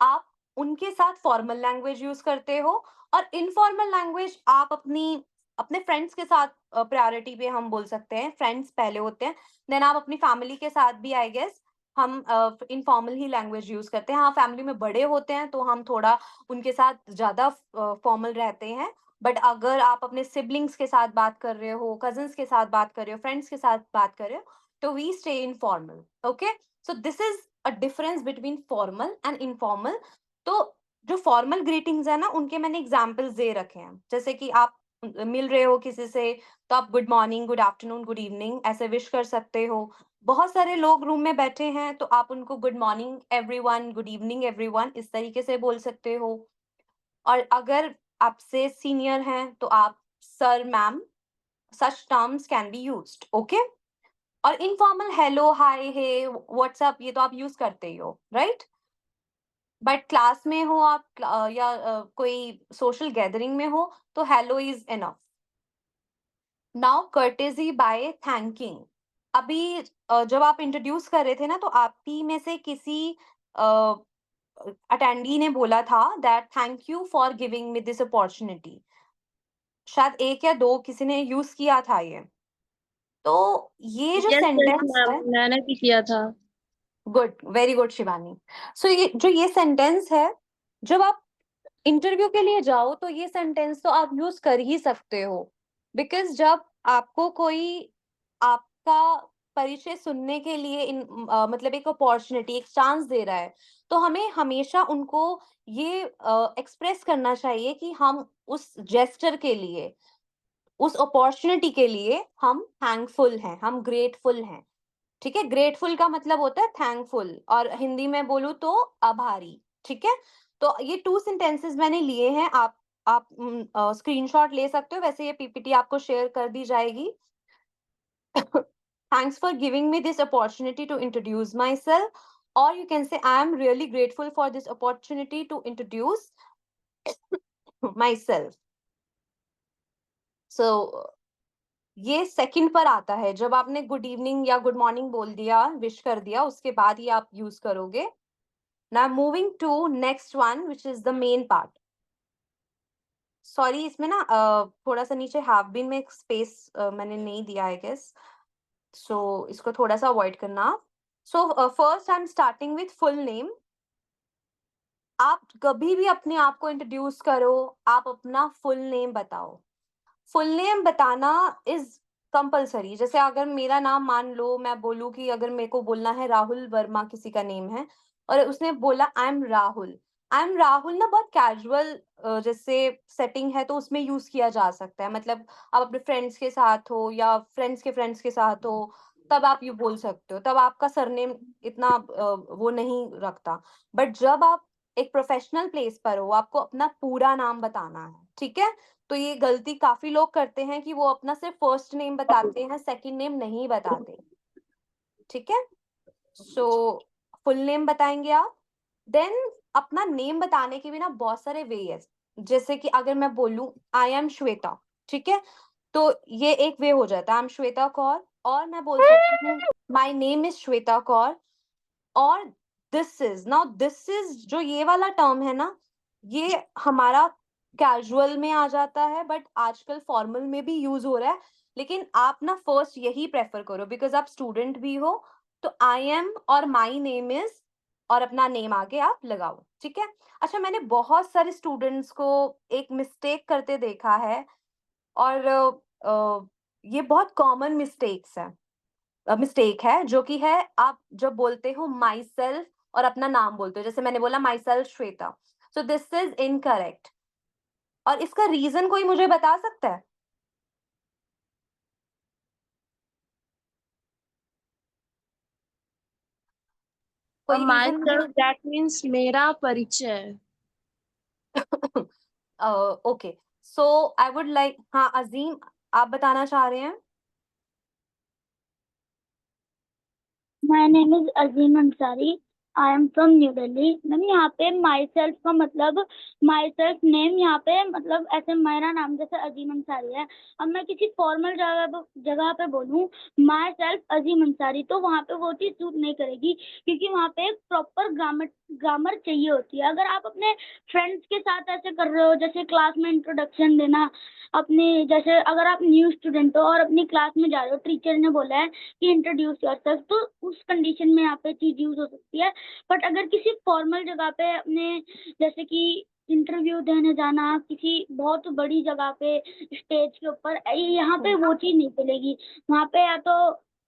आप उनके साथ फॉर्मल लैंग्वेज यूज करते हो, और इनफॉर्मल लैंग्वेज आप अपने फ्रेंड्स के साथ प्रायोरिटी पे हम बोल सकते हैं, फ्रेंड्स पहले होते हैं, देन आप अपनी फैमिली के साथ भी आई गेस हम इनफॉर्मल ही लैंग्वेज यूज करते हैं। हाँ, फैमिली में बड़े होते हैं तो हम थोड़ा उनके साथ ज्यादा फॉर्मल रहते हैं, बट अगर आप अपने सिबलिंग्स के साथ बात कर रहे हो, कजिन्स के साथ बात कर रहे हो, फ्रेंड्स के साथ बात कर रहे हो, तो we stay informal. Okay, so this is a difference between formal and informal. तो जो फॉर्मल ग्रीटिंग्स है ना, उनके मैंने एग्जांपल्स दे रखे हैं, जैसे कि आप मिल रहे हो किसी से तो आप good morning, good afternoon, good evening ऐसे विश कर सकते हो। बहुत सारे लोग रूम में बैठे हैं तो आप उनको good morning everyone, good evening everyone इस तरीके से बोल सकते हो। और अगर आपसे सीनियर हैं तो आप sir, ma'am, such terms can be used. Okay, और इनफॉर्मल हेलो, हाय, हे, व्हाट्सएप ये तो आप यूज करते ही हो, राइट? बट क्लास में हो आप या कोई सोशल गैदरिंग में हो तो hello is enough. Now courtesy by thanking. अभी जब आप इंट्रोड्यूस कर रहे थे ना, तो आप ही में से किसी अटेंडी ने बोला था that thank you for giving me this opportunity. शायद एक या दो किसी ने यूज किया था ये। तो ये जो यस यस सेंटेंस मैम, है, मैंने भी किया था। Good, very good Shivani. So ये सेंटेंस है, जब आप इंटरव्यू के लिए जाओ तो ये सेंटेंस तो आप यूज कर ही सकते हो, बिकॉज जब आपको कोई आपका परिचय सुनने के लिए मतलब एक अपॉर्चुनिटी, एक चांस दे रहा है, तो हमें हमेशा उनको ये एक्सप्रेस करना चाहिए कि हम उस जेस्चर के लिए, उस अपॉर्चुनिटी के लिए हम थैंकफुल हैं, हम ग्रेटफुल हैं। ठीक है, ग्रेटफुल का मतलब होता है थैंकफुल, और हिंदी में बोलूं तो आभारी। ठीक है, तो ये 2 सेंटेंसेस मैंने लिए हैं, आप स्क्रीनशॉट ले सकते हो, वैसे ये पीपीटी आपको शेयर कर दी जाएगी। Thanks for giving me this opportunity to introduce myself, और you can say I am really grateful for this opportunity to introduce myself. So ये सेकंड पर आता है, जब आपने गुड इवनिंग या गुड मॉर्निंग बोल दिया, विश कर दिया, उसके बाद ही आप यूज करोगे। Now moving to next one which is the main part. Sorry, इसमें ना थोड़ा सा नीचे हैव बीन में एक स्पेस मैंने नहीं दिया आई गेस, सो इसको थोड़ा सा अवॉइड करना। So first I am starting with full name. आप कभी भी अपने आप को इंट्रोड्यूस करो, आप अपना फुल नेम बताओ। फुल नेम बताना इज कंपलसरी। जैसे अगर मेरा नाम मान लो, मैं बोलूं कि अगर मेरे को बोलना है राहुल वर्मा, किसी का नेम है, और उसने बोला आई am Rahul. I am Rahul ना बहुत कैजुअल जैसे सेटिंग है तो उसमें यूज किया जा सकता है, मतलब आप अपने फ्रेंड्स के साथ हो या फ्रेंड्स के साथ हो, तब आप ये बोल सकते हो, तब आपका सरनेम इतना वो नहीं रखता। बट जब आप एक प्रोफेशनल प्लेस पर हो, आपको अपना पूरा नाम बताना है। ठीक है, तो ये गलती काफी लोग करते हैं कि वो अपना सिर्फ फर्स्ट नेम बताते हैं, सेकंड नेम नहीं बताते। ठीक है, सो फुल नेम बताएंगे आप। देन अपना नेम बताने के भी ना बहुत सारे वे है, जैसे कि अगर मैं बोलूं आई एम श्वेता, ठीक है, तो ये एक वे हो जाता है, आई एम श्वेता कौर, और मैं बोल सकती हूँ my name is Shweta Kaur, और this is, now this is जो ये वाला टर्म है ना, ये हमारा कैजुअल में आ जाता है, बट आजकल फॉर्मल में भी यूज हो रहा है। लेकिन आप ना फर्स्ट यही प्रेफर करो, बिकॉज आप स्टूडेंट भी हो, तो आई एम और माई नेम इज और अपना नेम आगे आप लगाओ। ठीक है, अच्छा, मैंने बहुत सारे स्टूडेंट्स को एक मिस्टेक करते देखा है, और ये बहुत कॉमन मिस्टेक है, जो कि है आप जब बोलते हो माई सेल्फ और अपना नाम बोलते हो, जैसे मैंने बोला my self Shweta, so this is incorrect. और इसका रीजन कोई मुझे बता सकता है? कोई my reason? Self that means मेरा परिचय। Okay, so I would like, हाँ अजीम, आप बताना चाह रहे हैं? My name is Azim Ansari I am from new Delhi. Ma'am यहाँ पे माई सेल्फ का मतलब माई सेल्फ नेम, यहाँ पे मतलब ऐसे मेरा नाम जैसे अजीम अंसारी है। अब मैं किसी फॉर्मल जगह पे बोलूँ माई सेल्फ अजीम अंसारी, तो वहाँ पे वो चीज़ सूट नहीं करेगी, क्योंकि वहाँ पे एक प्रॉपर ग्रामर चाहिए होती है। अगर आप अपने फ्रेंड्स के साथ ऐसे कर रहे हो, जैसे क्लास में इंट्रोडक्शन देना अपने, जैसे अगर आप न्यू स्टूडेंट हो और अपनी क्लास में जा रहे हो, टीचर ने बोला है कि इंट्रोड्यूस योरसेल्फ, तो उस कंडीशन में यहाँ पे चीज यूज हो सकती है। बट अगर किसी फॉर्मल जगह पे अपने, जैसे कि इंटरव्यू देने जाना किसी बहुत बड़ी जगह पे, स्टेज के ऊपर, यहाँ पे वो चीज नहीं चलेगी। वहाँ पे या तो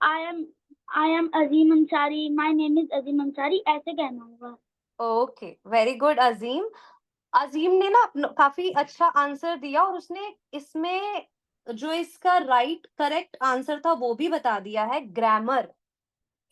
I am Azeem Ansari, my name is Azeem Ansari, ऐसे कहना होगा। Okay, very good Azeem. Azeem ने ना काफी अच्छा आंसर दिया, और उसने इसमें जो इसका राइट करेक्ट आंसर था वो भी बता दिया है, ग्रामर।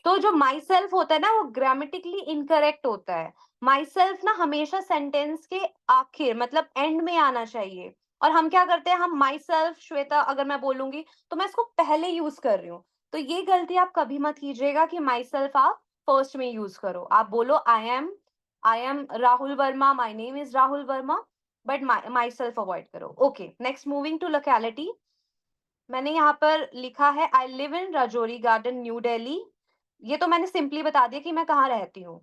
तो जो माई सेल्फ होता है ना, वो ग्रामेटिकली इनकरेक्ट होता है। माई सेल्फ ना हमेशा सेंटेंस के आखिर मतलब एंड में आना चाहिए, और हम क्या करते हैं, हम माई सेल्फ श्वेता अगर मैं बोलूंगी तो मैं इसको पहले यूज कर रही हूँ। तो ये गलती आप कभी मत कीजिएगा कि माई सेल्फ आप फर्स्ट में यूज करो। आप बोलो I am Rahul Verma, my name is Rahul Verma, but myself avoid करो। Okay, next moving to locality. मैंने यहाँ पर लिखा है I live in Rajouri Garden, New Delhi. ये तो मैंने सिंपली बता दिया कि मैं कहाँ रहती हूँ।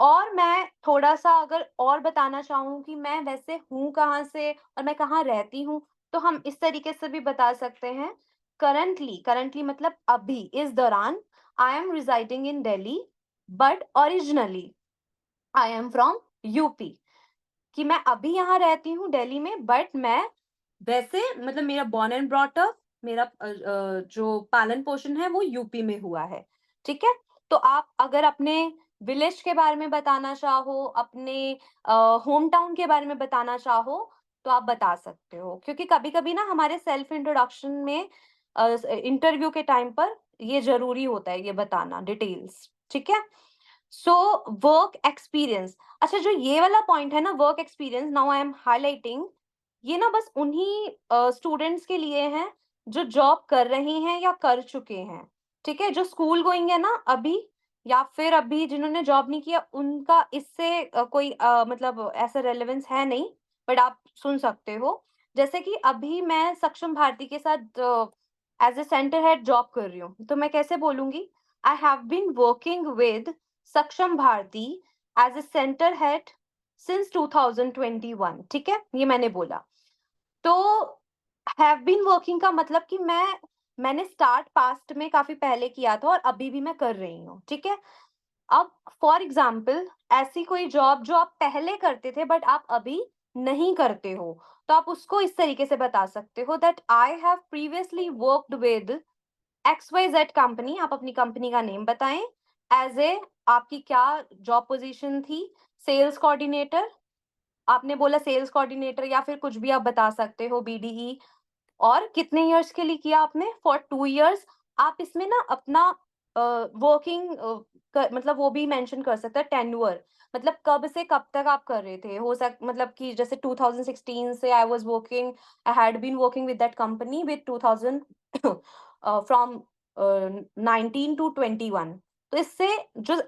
और मैं थोड़ा सा अगर और बताना चाहूँ कि मैं वैसे हूँ कहाँ से और मैं कहाँ रहती हूँ, तो हम इस तरीके से भी बता सकते हैं। करंटली मतलब अभी, इस दौरान, I am residing in Delhi, but originally I am from UP. कि मैं अभी यहाँ रहती हूँ दिल्ली में, बट मैं वैसे मतलब मेरा बॉर्न एंड ब्रॉट अप, मेरा जो पालन पोषण है वो यूपी में हुआ है। ठीक है, तो आप अगर अपने विलेज के बारे में बताना चाहो, अपने होम टाउन के बारे में बताना चाहो, तो आप बता सकते हो, क्योंकि कभी कभी ना हमारे सेल्फ इंट्रोडक्शन में इंटरव्यू के टाइम पर ये जरूरी होता है, ये बताना डिटेल्स। ठीक है, सो वर्क एक्सपीरियंस। अच्छा, जो ये वाला पॉइंट है ना, work experience, now I am highlighting, ये ना बस उन्हीं स्टूडेंट्स के लिए हैं जो जॉब कर रहे हैं या कर चुके हैं। ठीक है, जो स्कूल गोइंग है ना अभी, या फिर अभी जिन्होंने जॉब नहीं किया, उनका इससे कोई मतलब ऐसा रेलेवेंस है नहीं, बट आप सुन सकते हो। जैसे कि अभी मैं सक्षम भारती के साथ as a centre head job कर रही हूँ, तो मैं कैसे बोलूंगी, I have been working with Saksham Bharti as a centre head since 2021। ठीक है, ये मैंने बोला। तो हैव बीन वर्किंग का मतलब कि मैंने स्टार्ट पास्ट में काफी पहले किया था और अभी भी मैं कर रही हूँ। ठीक है, अब फॉर एग्जाम्पल ऐसी कोई जॉब जो आप पहले करते थे बट आप अभी नहीं करते हो, तो आप उसको इस तरीके से बता सकते हो that I have previously worked with XYZ company. आप अपनी कंपनी का नेम बताएं, एज ए आपकी क्या जॉब पोजीशन थी, सेल्स कोऑर्डिनेटर, आपने बोला सेल्स कोऑर्डिनेटर, या फिर कुछ भी आप बता सकते हो, BDE, और कितने इयर्स के लिए किया आपने, फॉर 2 इयर्स। आप इसमें ना अपना वर्किंग मतलब वो भी मेंशन कर सकते हैं, टेन्योर, मतलब कब से कब तक आप कर रहे थे। मतलब कि जैसे 2016 से I had been working with that company with 2000 from 19 to 21। तो इससे जो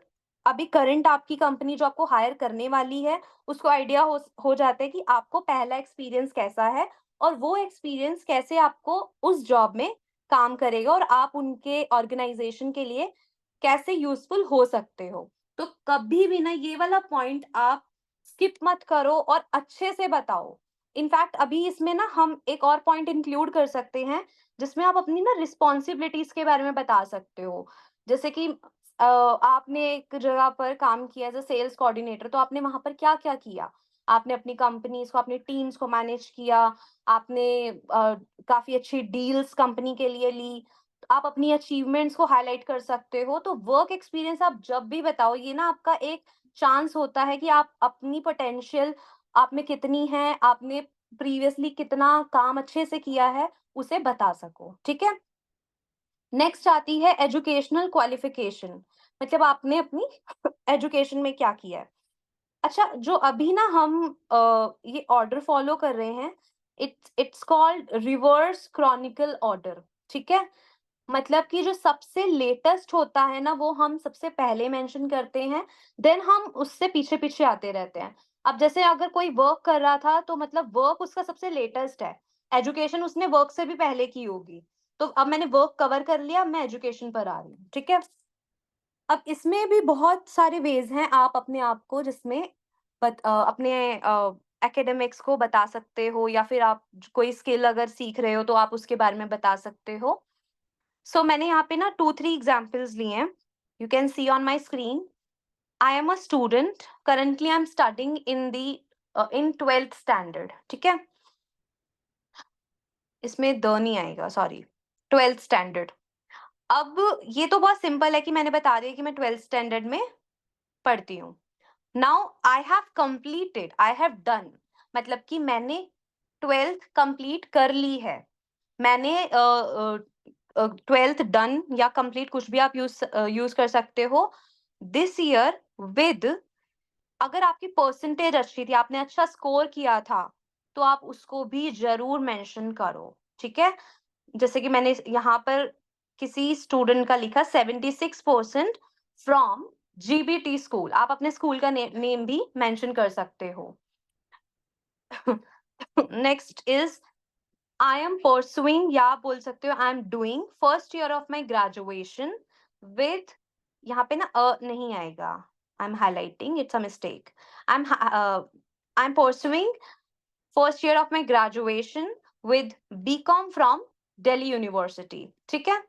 अभी करंट आपकी कंपनी जो आपको हायर करने वाली है, उसको आइडिया हो जाता है कि आपको पहला एक्सपीरियंस कैसा है, और वो एक्सपीरियंस कैसे आपको उस जॉब में काम करेगा, और आप उनके ऑर्गेनाइजेशन के लिए कैसे यूजफुल हो सकते हो। तो कभी भी ना ये वाला पॉइंट आप स्किप मत करो और अच्छे से बताओ। इनफैक्ट अभी इसमें ना हम एक और पॉइंट इंक्लूड कर सकते हैं, जिसमें आप अपनी ना रिस्पॉन्सिबिलिटीज के बारे में बता सकते हो। जैसे कि आपने एक जगह पर काम किया एज अ सेल्स कोऑर्डिनेटर, तो आपने वहां पर क्या क्या किया, आपने अपनी कंपनीज को, अपनी टीम्स को मैनेज किया, आपने काफी अच्छी डील्स कंपनी के लिए ली, आप अपनी अचीवमेंट्स को हाईलाइट कर सकते हो। तो वर्क एक्सपीरियंस आप जब भी बताओ, ये ना आपका एक चांस होता है कि आप अपनी पोटेंशियल आप में कितनी है, आपने प्रीवियसली कितना काम अच्छे से किया है, उसे बता सको। ठीक है, नेक्स्ट आती है एजुकेशनल क्वालिफिकेशन, मतलब आपने अपनी एजुकेशन में क्या किया है। अच्छा, जो अभी ना हम ये ऑर्डर फॉलो कर रहे हैं, it's called reverse Chronicle order. ठीक है, मतलब कि जो सबसे लेटेस्ट होता है ना, वो हम सबसे पहले मेंशन करते हैं, देन हम उससे पीछे पीछे आते रहते हैं। अब जैसे अगर कोई वर्क कर रहा था तो मतलब वर्क उसका सबसे लेटेस्ट है, एजुकेशन उसने वर्क से भी पहले की होगी। तो अब मैंने वर्क कवर कर लिया, अब मैं एजुकेशन पर आ रही हूँ, ठीक है। अब इसमें भी बहुत सारे वेज हैं आप अपने आप को जिसमें अपने एकेडमिक्स को बता सकते हो, या फिर आप कोई स्किल अगर सीख रहे हो तो आप उसके बारे में बता सकते हो। सो मैंने यहाँ पे ना 2-3 एग्जाम्पल्स लिए हैं, you can see on my screen. I am a student, currently I am studying in 12th standard, ठीक है। इसमें द नहीं आएगा, सॉरी, 12th स्टैंडर्ड। अब ये तो बहुत सिंपल है कि मैंने बता दिया कि मैं 12th स्टैंडर्ड में पढ़ती हूँ। Now I have completed, I have done, मतलब कि मैंने 12th कंप्लीट कर ली है। मैंने 12th डन या कंप्लीट, कुछ भी आप यूज कर सकते हो। दिस ईयर विद, अगर आपकी परसेंटेज अच्छी थी, आपने अच्छा स्कोर किया था, तो आप उसको भी जरूर मेंशन करो, ठीक है। जैसे कि मैंने यहाँ पर किसी स्टूडेंट का लिखा 76% फ्रॉम जीबीटी स्कूल, आप अपने स्कूल का नेम भी मेंशन कर सकते हो। Next is I am pursuing, या आप बोल सकते हो I am doing first year of my graduation with, यहाँ पे ना नहीं आएगा, I am highlighting, it's a mistake. I am pursuing first year of my graduation with BCom from Delhi university, ठीक है।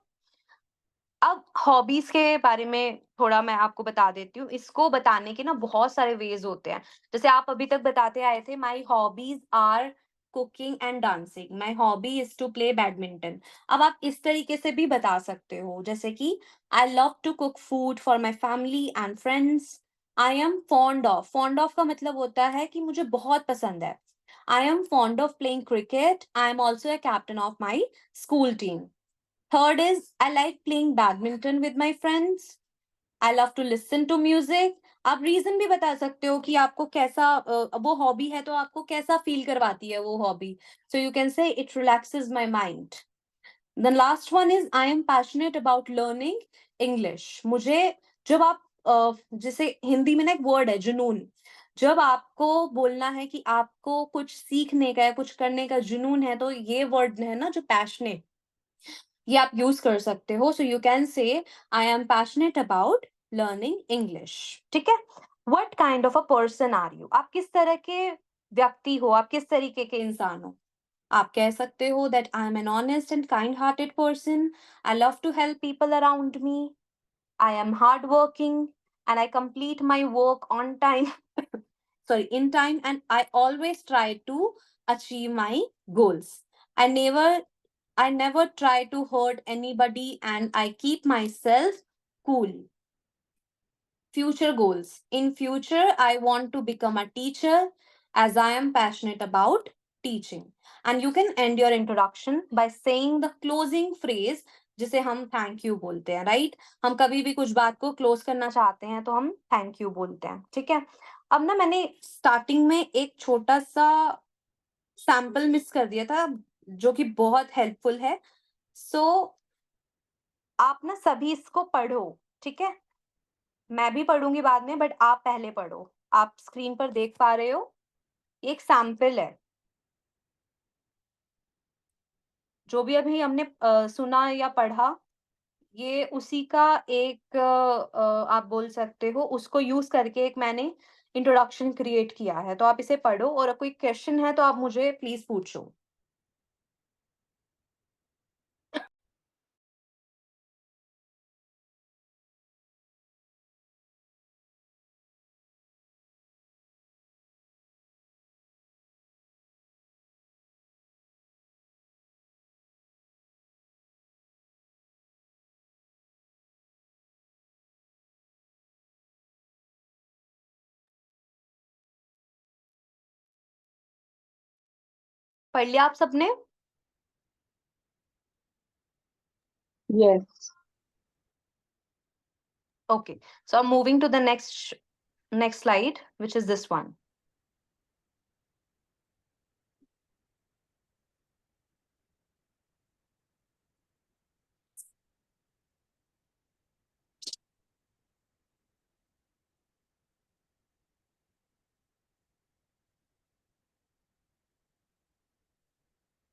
अब हॉबीज के बारे में थोड़ा मैं आपको बता देती हूँ। इसको बताने के ना बहुत सारे वेज होते हैं। जैसे आप अभी तक बताते आए थे, my hobbies are cooking and dancing, my hobby is to play badminton. अब आप इस तरीके से भी बता सकते हो, जैसे कि I love to cook food for my family and friends. I am fond of का मतलब होता है कि मुझे बहुत पसंद है। I am fond of playing cricket, I am also a captain of my school team. Third is I like playing badminton with my friends. I love to listen to music. आप रीजन भी बता सकते हो कि आपको कैसा वो hobby है, तो आपको कैसा फील करवाती है वो हॉबी। सो यू कैन से it relaxes my mind. The last one is I am passionate about learning English. मुझे, जब आप जैसे हिंदी में ना एक वर्ड है जुनून, जब आपको बोलना है कि आपको कुछ सीखने का है, कुछ करने का जुनून है, तो ये वर्ड है ना जो पैशनेट, ये आप यूज कर सकते हो। So you can say I am passionate about learning English, ठीक है। What kind of a person are you, आप किस तरह के व्यक्ति हो, आप किस तरीके के इंसान हो। आप कह सकते हो that I am an honest and kind hearted person, I love to help people around me, I am hard working and I complete my work on time, sorry, in time, and I always try to achieve my goals. I never I never try to hurt anybody and I keep myself cool. Future goals. In future, I want to become a teacher as I am passionate about teaching. And you can end your introduction by saying the closing phrase जिसे हम thank you बोलते हैं, right. हम कभी भी कुछ बात को क्लोज करना चाहते हैं तो हम थैंक यू बोलते हैं, ठीक है। अब ना मैंने स्टार्टिंग में एक छोटा सा सैंपल मिस कर दिया था जो कि बहुत हेल्पफुल है। सो आप ना सभी इसको पढ़ो, ठीक है। मैं भी पढ़ूंगी बाद में, बट आप पहले पढ़ो। आप स्क्रीन पर देख पा रहे हो, एक सैंपल है जो भी अभी हमने सुना या पढ़ा, ये उसी का एक आप बोल सकते हो, उसको यूज करके एक मैंने इंट्रोडक्शन क्रिएट किया है। तो आप इसे पढ़ो और कोई क्वेश्चन है तो आप मुझे प्लीज पूछो। पढ़ लिया आप सबने? Yes. Okay, so I'm moving to the next slide, which is this one.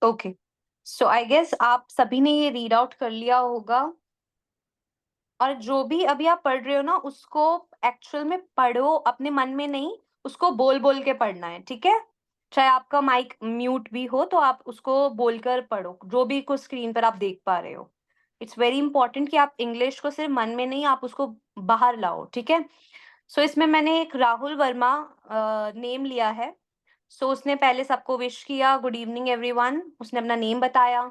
Okay, so I guess आप सभी ने ये रीड आउट कर लिया होगा, और जो भी अभी आप पढ़ रहे हो ना, उसको एक्चुअल में पढ़ो, अपने मन में नहीं, उसको बोल बोल के पढ़ना है, ठीक है? चाहे आपका माइक म्यूट भी हो तो आप उसको बोलकर पढ़ो, जो भी कुछ स्क्रीन पर आप देख पा रहे हो। इट्स वेरी इंपॉर्टेंट कि आप इंग्लिश को सिर्फ मन में नहीं, आप उसको बाहर लाओ, ठीक है? सो इसमें मैंने एक राहुल वर्मा नेम लिया है। सो उसने पहले सबको विश किया, गुड इवनिंग एवरीवन, उसने अपना नेम बताया।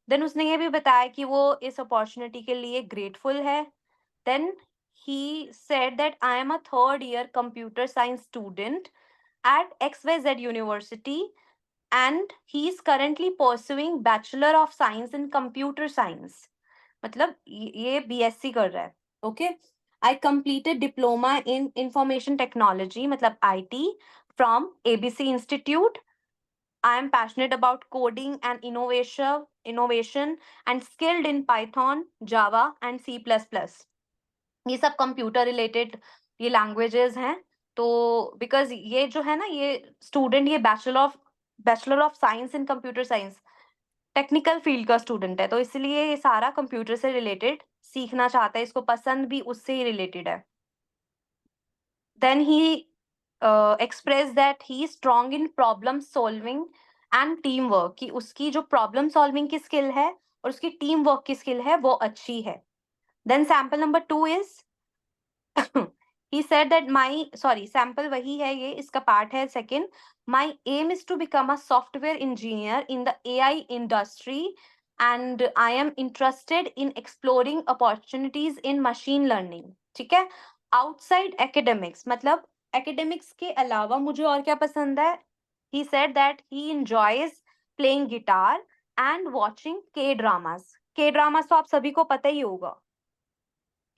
देन उसने ये भी बताया कि वो इस अपॉर्चुनिटी के लिए ग्रेटफुल है। Then he said that I am a third year computer science student at XYZ University, and he is currently pursuing Bachelor of Science in Computer Science. मतलब ये BSc कर रहा है, okay? I completed diploma in Information Technology, मतलब IT, from ABC Institute. I am passionate about coding and innovation and skilled in Python, Java and C++. ये सब computer related ये languages हैं। तो बिकॉज ये जो है ना, ये स्टूडेंट, ये bachelor of science in computer science, technical field का स्टूडेंट है, तो इसलिए ये सारा कंप्यूटर से रिलेटेड सीखना चाहता है, इसको पसंद भी उससे ही रिलेटेड है। Then he express that he strong in problem solving and team work, कि उसकी जो प्रॉब्लम सॉल्विंग की स्किल है और उसकी टीम वर्क की स्किल है वो अच्छी है। Then sample number 2 is he said that sample वही है, ये इसका पार्ट है second. My aim is to become a software engineer in the AI industry and I am interested in exploring opportunities in machine learning, ठीक है? Outside academics, मतलब academics के अलावा मुझे और क्या पसंद है? He said that he enjoys playing guitar and watching K-dramas. K-dramas तो आप सभी को पता ही होगा।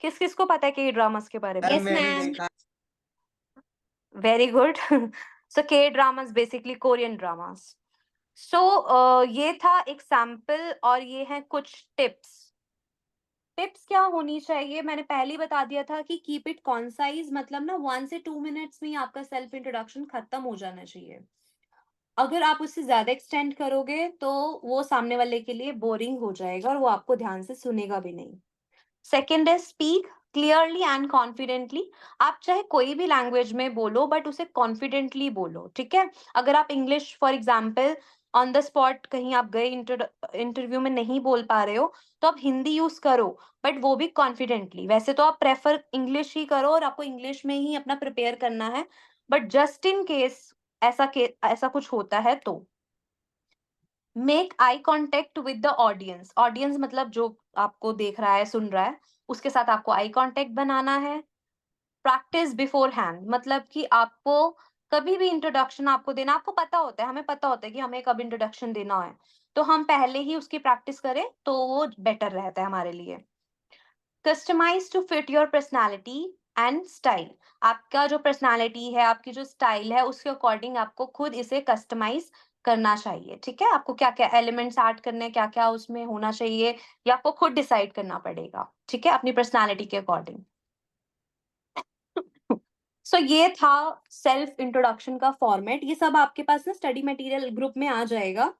किस किस को पता है के ड्रामास के बारे में? Yes ma'am. Very good. So K dramas basically Korean dramas. So ये था एक सैंपल और ये हैं कुछ टिप्स। टिप्स क्या होनी चाहिए, मैंने पहले ही बता दिया था कि कीप इट कॉन्साइज, मतलब ना 1 से 2 मिनट्स में ही आपका सेल्फ इंट्रोडक्शन खत्म हो जाना चाहिए। अगर आप उससे ज्यादा एक्सटेंड करोगे तो वो सामने वाले के लिए बोरिंग हो जाएगा और वो आपको ध्यान से सुनेगा भी नहीं। सेकेंड है स्पीक क्लियरली एंड कॉन्फिडेंटली। आप चाहे कोई भी लैंग्वेज में बोलो बट उसे कॉन्फिडेंटली बोलो, ठीक है? अगर आप English for example on the spot कहीं आप गए इंटरव्यू में नहीं बोल पा रहे हो तो आप हिंदी यूज करो, बट वो भी कॉन्फिडेंटली। वैसे तो आप प्रेफर इंग्लिश ही करो और आपको इंग्लिश में ही अपना प्रिपेयर करना है, बट जस्ट इन केस ऐसा कुछ होता है तो make eye contact with the audience. Audience मतलब जो आपको देख रहा है, सुन रहा है, उसके साथ आपको आई कांटेक्ट बनाना है। प्रैक्टिस बिफोर हैंड, मतलब कि आपको कभी भी इंट्रोडक्शन आपको देना, आपको पता होता है, हमें पता होता है कि हमें कब इंट्रोडक्शन देना है, तो हम पहले ही उसकी प्रैक्टिस करें तो वो बेटर रहता है हमारे लिए। Customize to fit your personality and style. आपका जो पर्सनैलिटी है, आपकी जो स्टाइल है, उसके अकॉर्डिंग आपको खुद इसे कस्टमाइज करना चाहिए, ठीक है? आपको क्या क्या एलिमेंट्स ऐड करने हैं, क्या क्या उसमें होना चाहिए, ये आपको खुद डिसाइड करना पड़ेगा, ठीक है, अपनी पर्सनालिटी के अकॉर्डिंग। सो ये था सेल्फ इंट्रोडक्शन का फॉर्मेट। ये सब आपके पास ना स्टडी मटेरियल ग्रुप में आ जाएगा,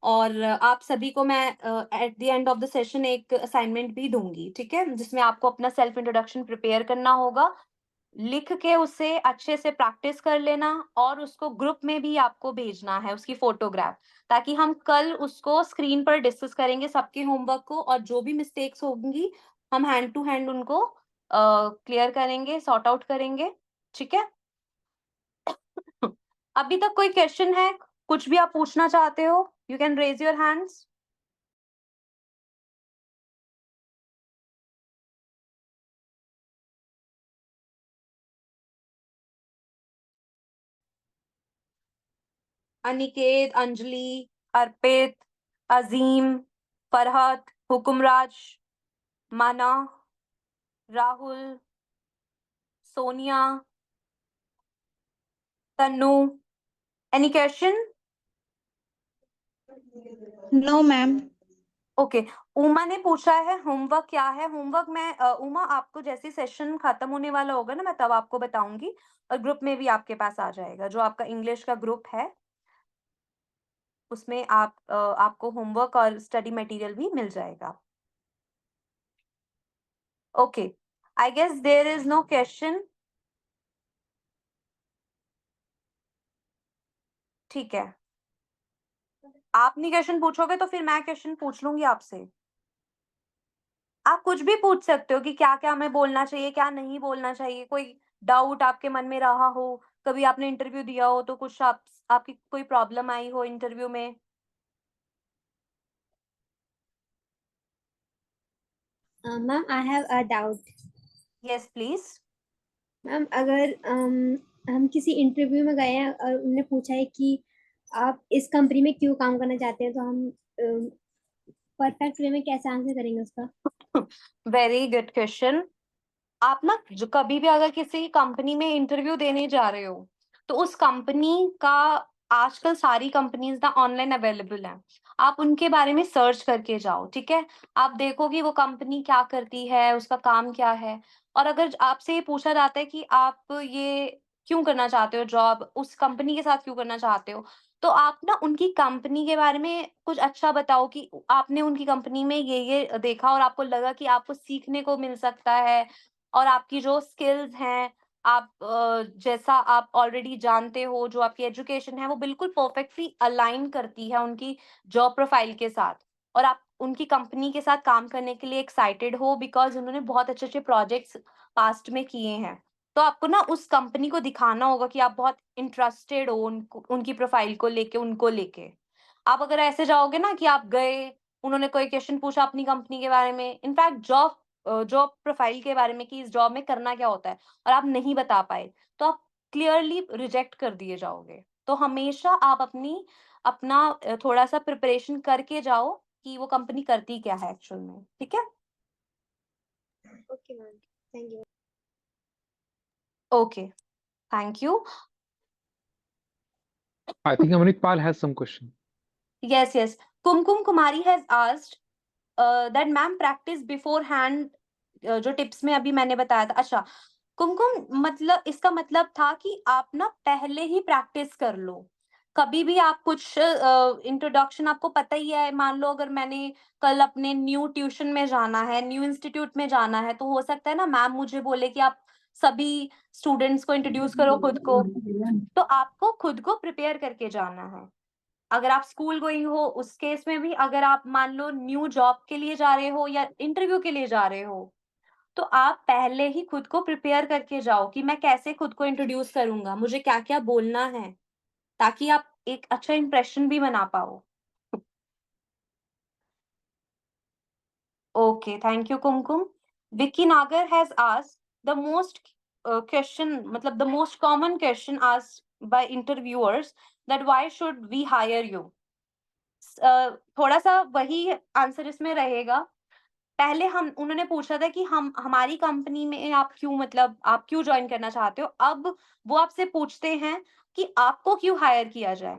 और आप सभी को मैं at the end of the session एक असाइनमेंट भी दूंगी, ठीक है, जिसमें आपको अपना सेल्फ इंट्रोडक्शन प्रिपेयर करना होगा, लिख के उसे अच्छे से प्रैक्टिस कर लेना और उसको ग्रुप में भी आपको भेजना है, उसकी फोटोग्राफ, ताकि हम कल उसको स्क्रीन पर डिस्कस करेंगे सबके होमवर्क को, और जो भी मिस्टेक्स होंगी हम हैंड टू हैंड उनको क्लियर करेंगे, सॉर्ट आउट करेंगे, ठीक है? अभी तक कोई क्वेश्चन है, कुछ भी आप पूछना चाहते हो, you can raise your hands. Aniket, Anjali, Arpit, Azeem, Farhat, Hukumraj, Mana, Rahul, Sonia, Tannu, any question? No ma'am. Okay, Uma ने पूछा है होमवर्क क्या है। होमवर्क मैं उमा आपको जैसे सेशन खत्म होने वाला होगा ना, मैं तब आपको बताऊंगी, और ग्रुप में भी आपके पास आ जाएगा, जो आपका इंग्लिश का ग्रुप है उसमें आपको होमवर्क और स्टडी मटेरियल भी मिल जाएगा। Okay, I guess there is no question. ठीक है, आप नहीं क्वेश्चन पूछोगे तो फिर मैं क्वेश्चन पूछ लूंगी आपसे। आप कुछ भी पूछ सकते हो कि क्या क्या हमें बोलना चाहिए, क्या नहीं बोलना चाहिए। कोई डाउट आपके मन में रहा हो, कभी आपने इंटरव्यू दिया हो तो कुछ आपकी कोई प्रॉब्लम आई हो इंटरव्यू में। Ma'am I have a doubt. Yes please. Ma'am अगर हम किसी इंटरव्यू में गए हैं और उन्होंने पूछा है कि आप इस कंपनी में क्यों काम करना चाहते हैं, तो हम परफेक्ट वे में कैसे आंसर करेंगे उसका? Very good question. आप ना जो कभी भी अगर किसी कंपनी में इंटरव्यू देने जा रहे हो तो उस कंपनी का, आजकल सारी कंपनीज ना ऑनलाइन अवेलेबल हैं, आप उनके बारे में सर्च करके जाओ। ठीक है, आप देखो कि वो कंपनी क्या करती है, उसका काम क्या है। और अगर आपसे ये पूछा जाता है कि आप ये क्यों करना चाहते हो, जॉब उस कंपनी के साथ क्यों करना चाहते हो, तो आप ना उनकी कंपनी के बारे में कुछ अच्छा बताओ कि आपने उनकी कंपनी में ये देखा और आपको लगा कि आपको सीखने को मिल सकता है, और आपकी जो स्किल्स हैं, आप जैसा आप ऑलरेडी जानते हो, जो आपकी एजुकेशन है वो बिल्कुल परफेक्टली अलाइन करती है उनकी जॉब प्रोफाइल के साथ, और आप उनकी कंपनी के साथ काम करने के लिए एक्साइटेड हो बिकॉज उन्होंने बहुत अच्छे अच्छे प्रोजेक्ट्स पास्ट में किए हैं। तो आपको ना उस कंपनी को दिखाना होगा कि आप बहुत इंटरेस्टेड हो उनकी प्रोफाइल को लेके, उनको लेके। आप अगर ऐसे जाओगे ना कि आप गए, उन्होंने कोई क्वेश्चन पूछा अपनी कंपनी के बारे में, इनफैक्ट जॉब प्रोफाइल के बारे में कि इस जॉब में करना क्या होता है, और आप नहीं बता पाए, तो आप क्लियरली रिजेक्ट कर दिए जाओगे। तो हमेशा आप अपना थोड़ा सा प्रिपरेशन करके जाओ कि वो कंपनी करती क्या है एक्चुअल में। ठीक है, okay ma'am, thank you. Okay, thank you. I think Amanitpal has some question. Yes. Kumkum Kumari has asked that ma'am practice beforehand, जो टिप्स में अभी मैंने बताया था। अच्छा कुमकुम, मतलब इसका मतलब था कि आप ना पहले ही प्रैक्टिस कर लो। कभी भी आप कुछ इंट्रोडक्शन, आपको पता ही है, मान लो अगर मैंने कल अपने न्यू ट्यूशन में जाना है, न्यू इंस्टीट्यूट में जाना है, तो हो सकता है ना मैम मुझे बोले कि आप सभी स्टूडेंट्स को इंट्रोड्यूस करो खुद को। तो आपको खुद को प्रिपेयर करके जाना है। अगर आप स्कूल गोइंग हो उस केस में भी, अगर आप मान लो न्यू जॉब के लिए जा रहे हो या इंटरव्यू के लिए जा रहे हो, तो आप पहले ही खुद को प्रिपेयर करके जाओ कि मैं कैसे खुद को इंट्रोड्यूस करूंगा, मुझे क्या क्या बोलना है, ताकि आप एक अच्छा इंप्रेशन भी बना पाओ। Okay, thank you Kumkum. Vicky Nagar has asked the most question, मतलब the most common question asked by interviewers, that why should we hire you. थोड़ा सा वही आंसर इसमें रहेगा। पहले हम उन्होंने पूछा था कि हमारी कंपनी में आप क्यों, मतलब आप क्यों ज्वाइन करना चाहते हो। अब वो आपसे पूछते हैं कि आपको क्यों हायर किया जाए।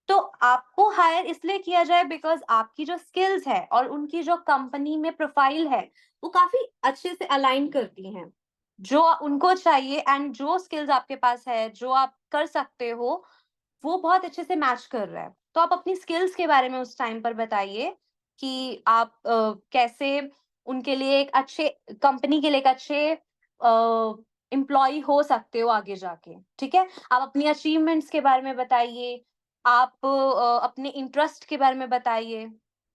तो आपको हायर इसलिए किया जाए बिकॉज आपकी जो स्किल्स है और उनकी जो कंपनी में प्रोफाइल है वो काफी अच्छे से अलाइन करती हैं जो उनको चाहिए, एंड जो स्किल्स आपके पास है, जो आप कर सकते हो, वो बहुत अच्छे से मैच कर रहा है। तो आप अपनी स्किल्स के बारे में उस टाइम पर बताइए कि आप कैसे उनके लिए एक अच्छे, कंपनी के लिए एक अच्छे एम्प्लॉय हो सकते हो आगे जाके। ठीक है, आप अपनी अचीवमेंट्स के बारे में बताइए, आप अपने इंटरेस्ट के बारे में बताइए।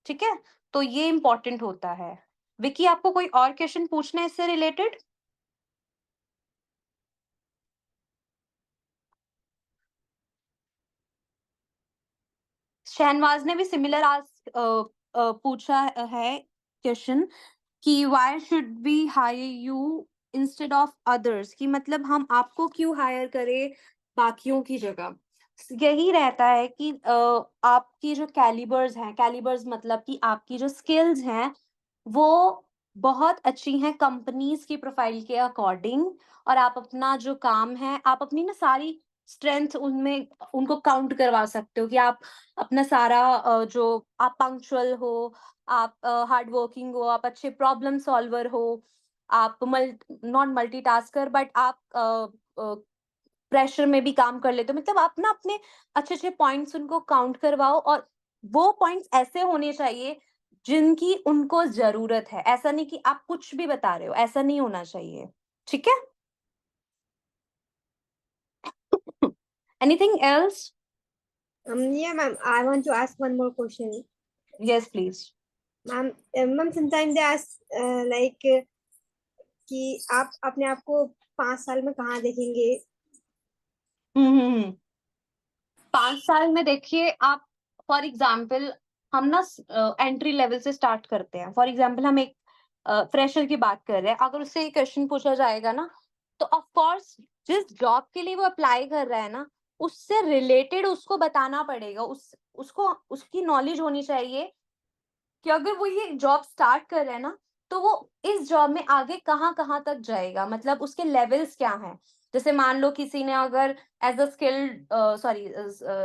ठीक है, तो ये इम्पोर्टेंट होता है। विकी, आपको कोई और क्वेश्चन पूछना है इससे रिलेटेड? शहनवाज ने भी सिमिलर पूछा है क्वेश्चन कि why should we hire you instead of others, कि मतलब हम आपको क्यों हायर करें बाकियों की जगह। यही रहता है कि आपकी जो कैलिबर्स हैं, कैलिबर्स मतलब कि आपकी जो स्किल्स हैं वो बहुत अच्छी हैं कंपनीज की प्रोफाइल के अकॉर्डिंग, और आप अपना जो काम है, आप अपनी ना सारी स्ट्रेंथ उनमें उनको काउंट करवा सकते हो कि आप अपना सारा जो आप पंक्चुअल हो, आप हार्ड वर्किंग हो, आप अच्छे प्रॉब्लम सॉल्वर हो, आप नॉट मल्टीटास्कर, बट आप प्रेशर में भी काम कर लेते हो, मतलब आप ना अपने अच्छे अच्छे पॉइंट्स उनको काउंट करवाओ, और वो पॉइंट्स ऐसे होने चाहिए जिनकी उनको जरूरत है। ऐसा नहीं कि आप कुछ भी बता रहे हो, ऐसा नहीं होना चाहिए, ठीक है? Anything else? Yeah, ma'am. I want to ask one more question. Yes, please. Ma'am, sometimes they ask like कि आप अपने आप को 5 साल में कहाँ देखेंगे? 5 साल में देखिए आप, फॉर एग्जाम्पल हम ना एंट्री लेवल से स्टार्ट करते हैं। फॉर एग्जाम्पल हम एक फ्रेशर की बात कर रहे हैं, अगर उससे ये क्वेश्चन पूछा जाएगा ना, तो ऑफ कोर्स जिस जॉब के लिए वो अप्लाई कर रहा है ना, उससे रिलेटेड उसको बताना पड़ेगा, उसको उसकी नॉलेज होनी चाहिए कि अगर वो ये जॉब स्टार्ट कर रहा है ना, तो वो इस जॉब में आगे कहाँ कहाँ तक जाएगा, मतलब उसके लेवल्स क्या हैं। जैसे मान लो किसी ने अगर as a skilled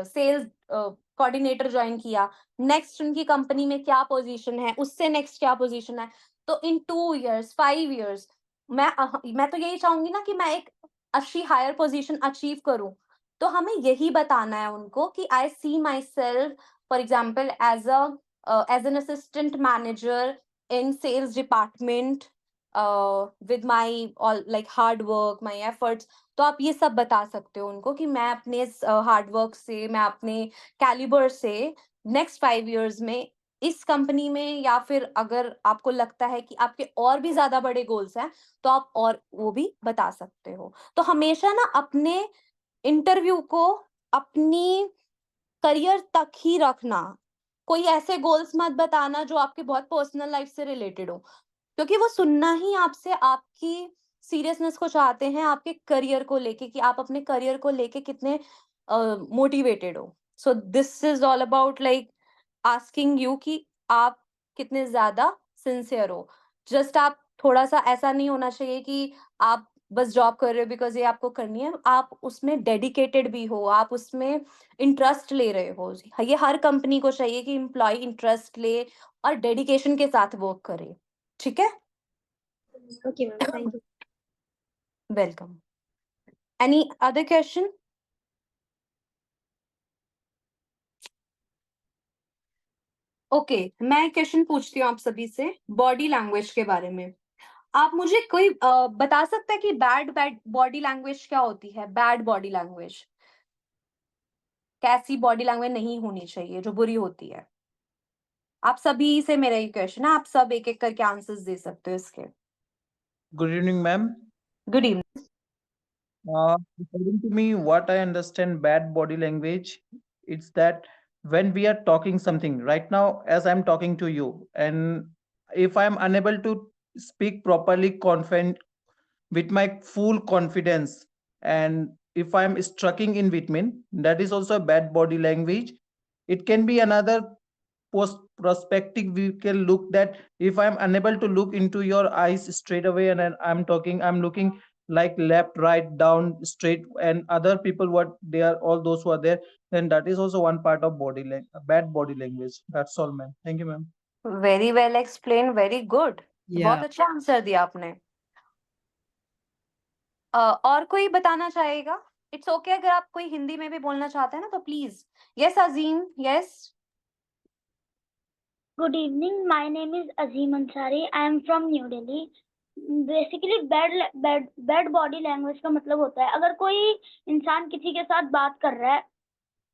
sales coordinator join किया, नेक्स्ट उनकी कंपनी में क्या पोजीशन है, उससे नेक्स्ट क्या पोजीशन है, तो इन 2 years 5 years मैं तो यही चाहूंगी ना कि मैं एक अच्छी हायर पोजीशन अचीव करूं। तो हमें यही बताना है उनको कि I see myself for example as an assistant manager in sales department with my all like hard work, my efforts। तो आप ये सब बता सकते हो उनको कि मैं अपने हार्ड वर्क से, मैं अपने कैलिबर से नेक्स्ट 5 years में इस कंपनी में, या फिर अगर आपको लगता है कि आपके और भी ज्यादा बड़े गोल्स हैं तो आप और वो भी बता सकते हो। तो हमेशा ना अपने इंटरव्यू को अपनी करियर तक ही रखना, कोई ऐसे गोल्स मत बताना जो आपके बहुत पर्सनल लाइफ से रिलेटेड हो, क्योंकि वो सुनना ही आपसे आपकी सीरियसनेस को चाहते हैं, आपके करियर को लेके कि आप अपने करियर को लेके कितने मोटिवेटेड हो। सो this is all about like asking you कि आप कितने ज्यादा सिंसियर हो। जस्ट आप थोड़ा सा ऐसा नहीं होना चाहिए कि आप बस जॉब कर रहे हो बिकॉज ये आपको करनी है, आप उसमें डेडिकेटेड भी हो, आप उसमें इंटरेस्ट ले रहे हो। ये हर कंपनी को चाहिए कि एम्प्लॉय इंटरेस्ट ले और डेडिकेशन के साथ वर्क करे, ठीक है? Okay, ma'am. Thank you. Welcome. Any other question? Okay, मैं क्वेश्चन पूछती हूँ आप सभी से बॉडी लैंग्वेज के बारे में। आप मुझे कोई बता सकता है कि बैड बॉडी लैंग्वेज क्या होती है? बैड बॉडी लैंग्वेज, कैसी बॉडी लैंग्वेज नहीं होनी चाहिए जो बुरी होती है? आप सभी से मेरा ये क्वेश्चन है, आप सब एक एक करके आंसर्स दे सकते हो इसके। Good evening, ma'am. Good evening. According to me, what I understand bad body language, it's that when we are talking something right now, as I'm talking to you, and if I'm unable to speak properly, confident with my full confidence, and if I'm struggling in between, that is also a bad body language. It can be another post prospective, we can look that if I'm unable to look into your eyes straight away, and then I'm looking like left, right, down, straight, and other people what they are, all those who are there, then that is also one part of bad body language. That's all, ma'am. Thank you, ma'am. Very well explain, very good. बहुत अच्छा answer दिया आपने। और कोई बताना चाहेगा? It's okay अगर आप कोई हिंदी में भी बोलना चाहते हैं ना तो please. Yes Azeem, yes. Good evening. My name is Azim Ansari. I am from New Delhi. Basically bad body language का मतलब होता है अगर कोई इंसान किसी के साथ बात कर रहा है